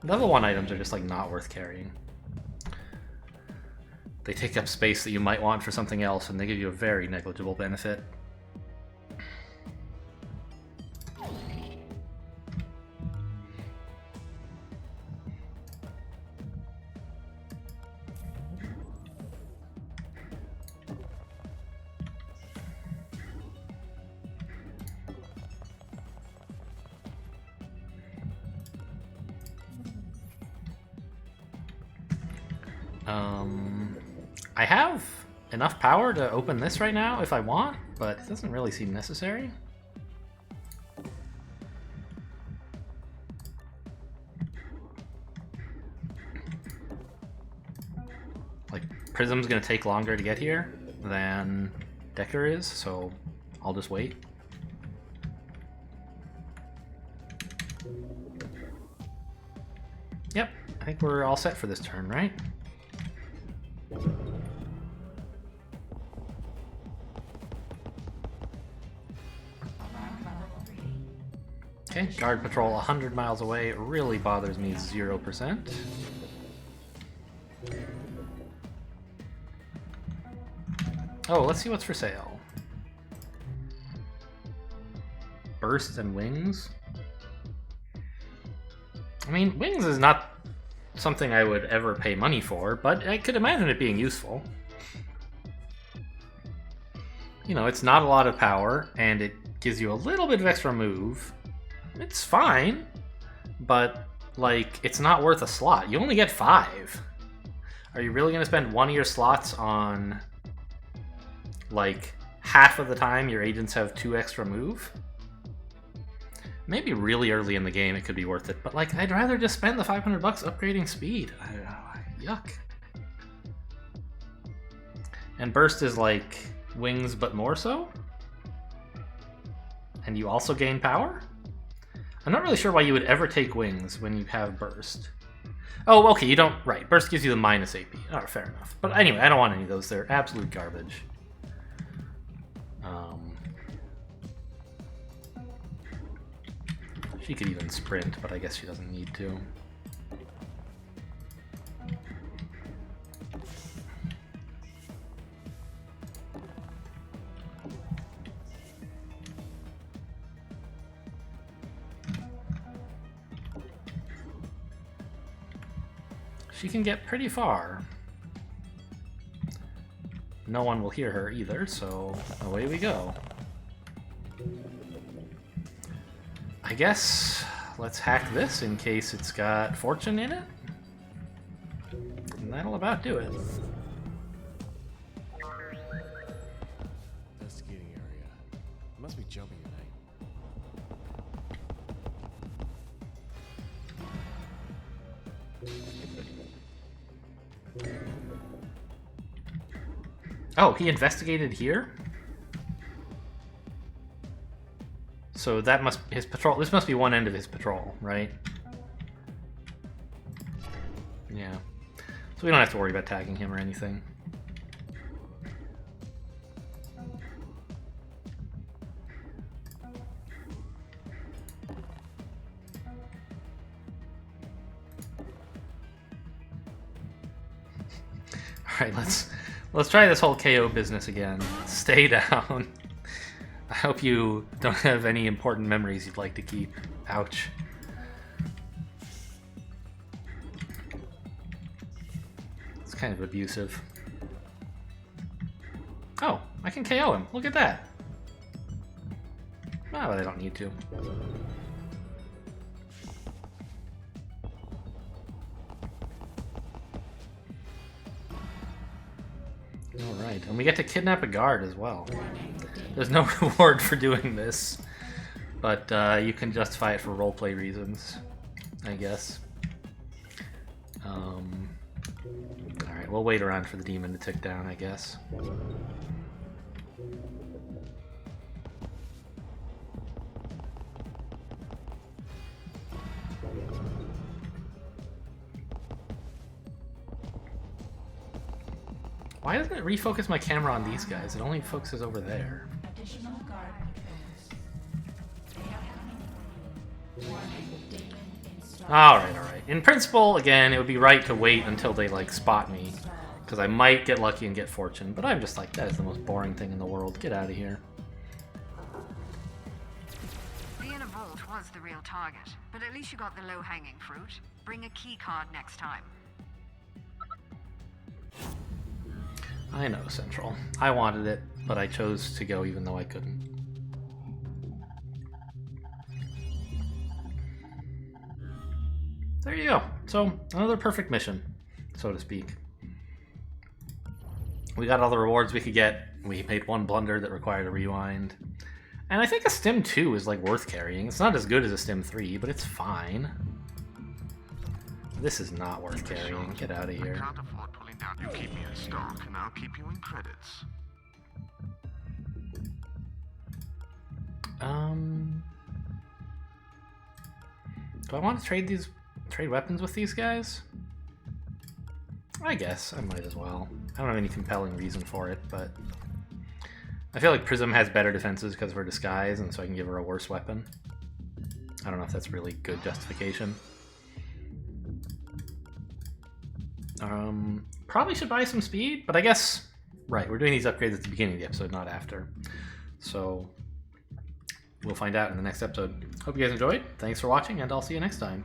Speaker 1: Level 1 items are just like not worth carrying. They take up space that you might want for something else, and they give you a very negligible benefit. I have enough power to open this right now if I want, but it doesn't really seem necessary. Like, Prism's gonna take longer to get here than Decker is, so I'll just wait. Yep, I think we're all set for this turn, right? Okay, guard patrol 100 miles away really bothers me 0%. Oh, let's see what's for sale. Bursts and wings. I mean, wings is not something I would ever pay money for, but I could imagine it being useful. You know, it's not a lot of power, and it gives you a little bit of extra move. It's fine, but, like, it's not worth a slot. You only get 5. Are you really going to spend one of your slots on, like, half of the time your agents have 2 extra move? Maybe really early in the game it could be worth it, but, like, I'd rather just spend the $500 upgrading speed. Yuck. And burst is like wings, but more so? And you also gain power? I'm not really sure why you would ever take wings when you have burst. Oh, okay, you don't... Right, burst gives you the minus AP. Oh, fair enough. But anyway, I don't want any of those. They're absolute garbage. She could even sprint, but I guess she doesn't need to. She can get pretty far. No one will hear her either, so away we go. I guess let's hack this in case it's got fortune in it. that'll about do it.
Speaker 5: Investigating area. Must be jumping tonight.
Speaker 1: Oh, he investigated here? So that must his patrol. This must be one end of his patrol, right? Yeah. So we don't have to worry about tagging him or anything. Alright, let's try this whole KO business again. Stay down. I hope you don't have any important memories you'd like to keep. Ouch. It's kind of abusive. Oh, I can KO him. Look at that. Oh, but I don't need to. Alright, and we get to kidnap a guard as well. There's no reward for doing this, but you can justify it for roleplay reasons, I guess. Alright, we'll wait around for the demon to tick down, I guess. Why doesn't it refocus my camera on these guys? It only focuses over there.
Speaker 6: Additional guard patrols. They are coming for you. Warning, demon installed.
Speaker 1: Alright. In principle, again, it would be right to wait until they, like, spot me. Because I might get lucky and get fortune. But I'm just like, that is the most boring thing in the world. Get out of here.
Speaker 2: The inner vault was the real target, but at least you got the low-hanging fruit. Bring a key card next time.
Speaker 1: I know, Central. I wanted it, but I chose to go even though I couldn't. There you go. So, another perfect mission, so to speak. We got all the rewards we could get. We made one blunder that required a rewind. And I think a Stim 2 is, like, worth carrying. It's not as good as a Stim 3, but it's fine. This is not worth carrying. Get out of here.
Speaker 4: Can't afford pulling down. You keep me in stock, and I'll keep you in credits.
Speaker 1: Do I want to trade weapons with these guys? I guess I might as well. I don't have any compelling reason for it, but I feel like Prism has better defenses because of her disguise, and so I can give her a worse weapon. I don't know if that's really good justification. Probably should buy some speed, but I guess, right, we're doing these upgrades at the beginning of the episode, not after. So we'll find out in the next episode. Hope you guys enjoyed. Thanks for watching, and I'll see you next time.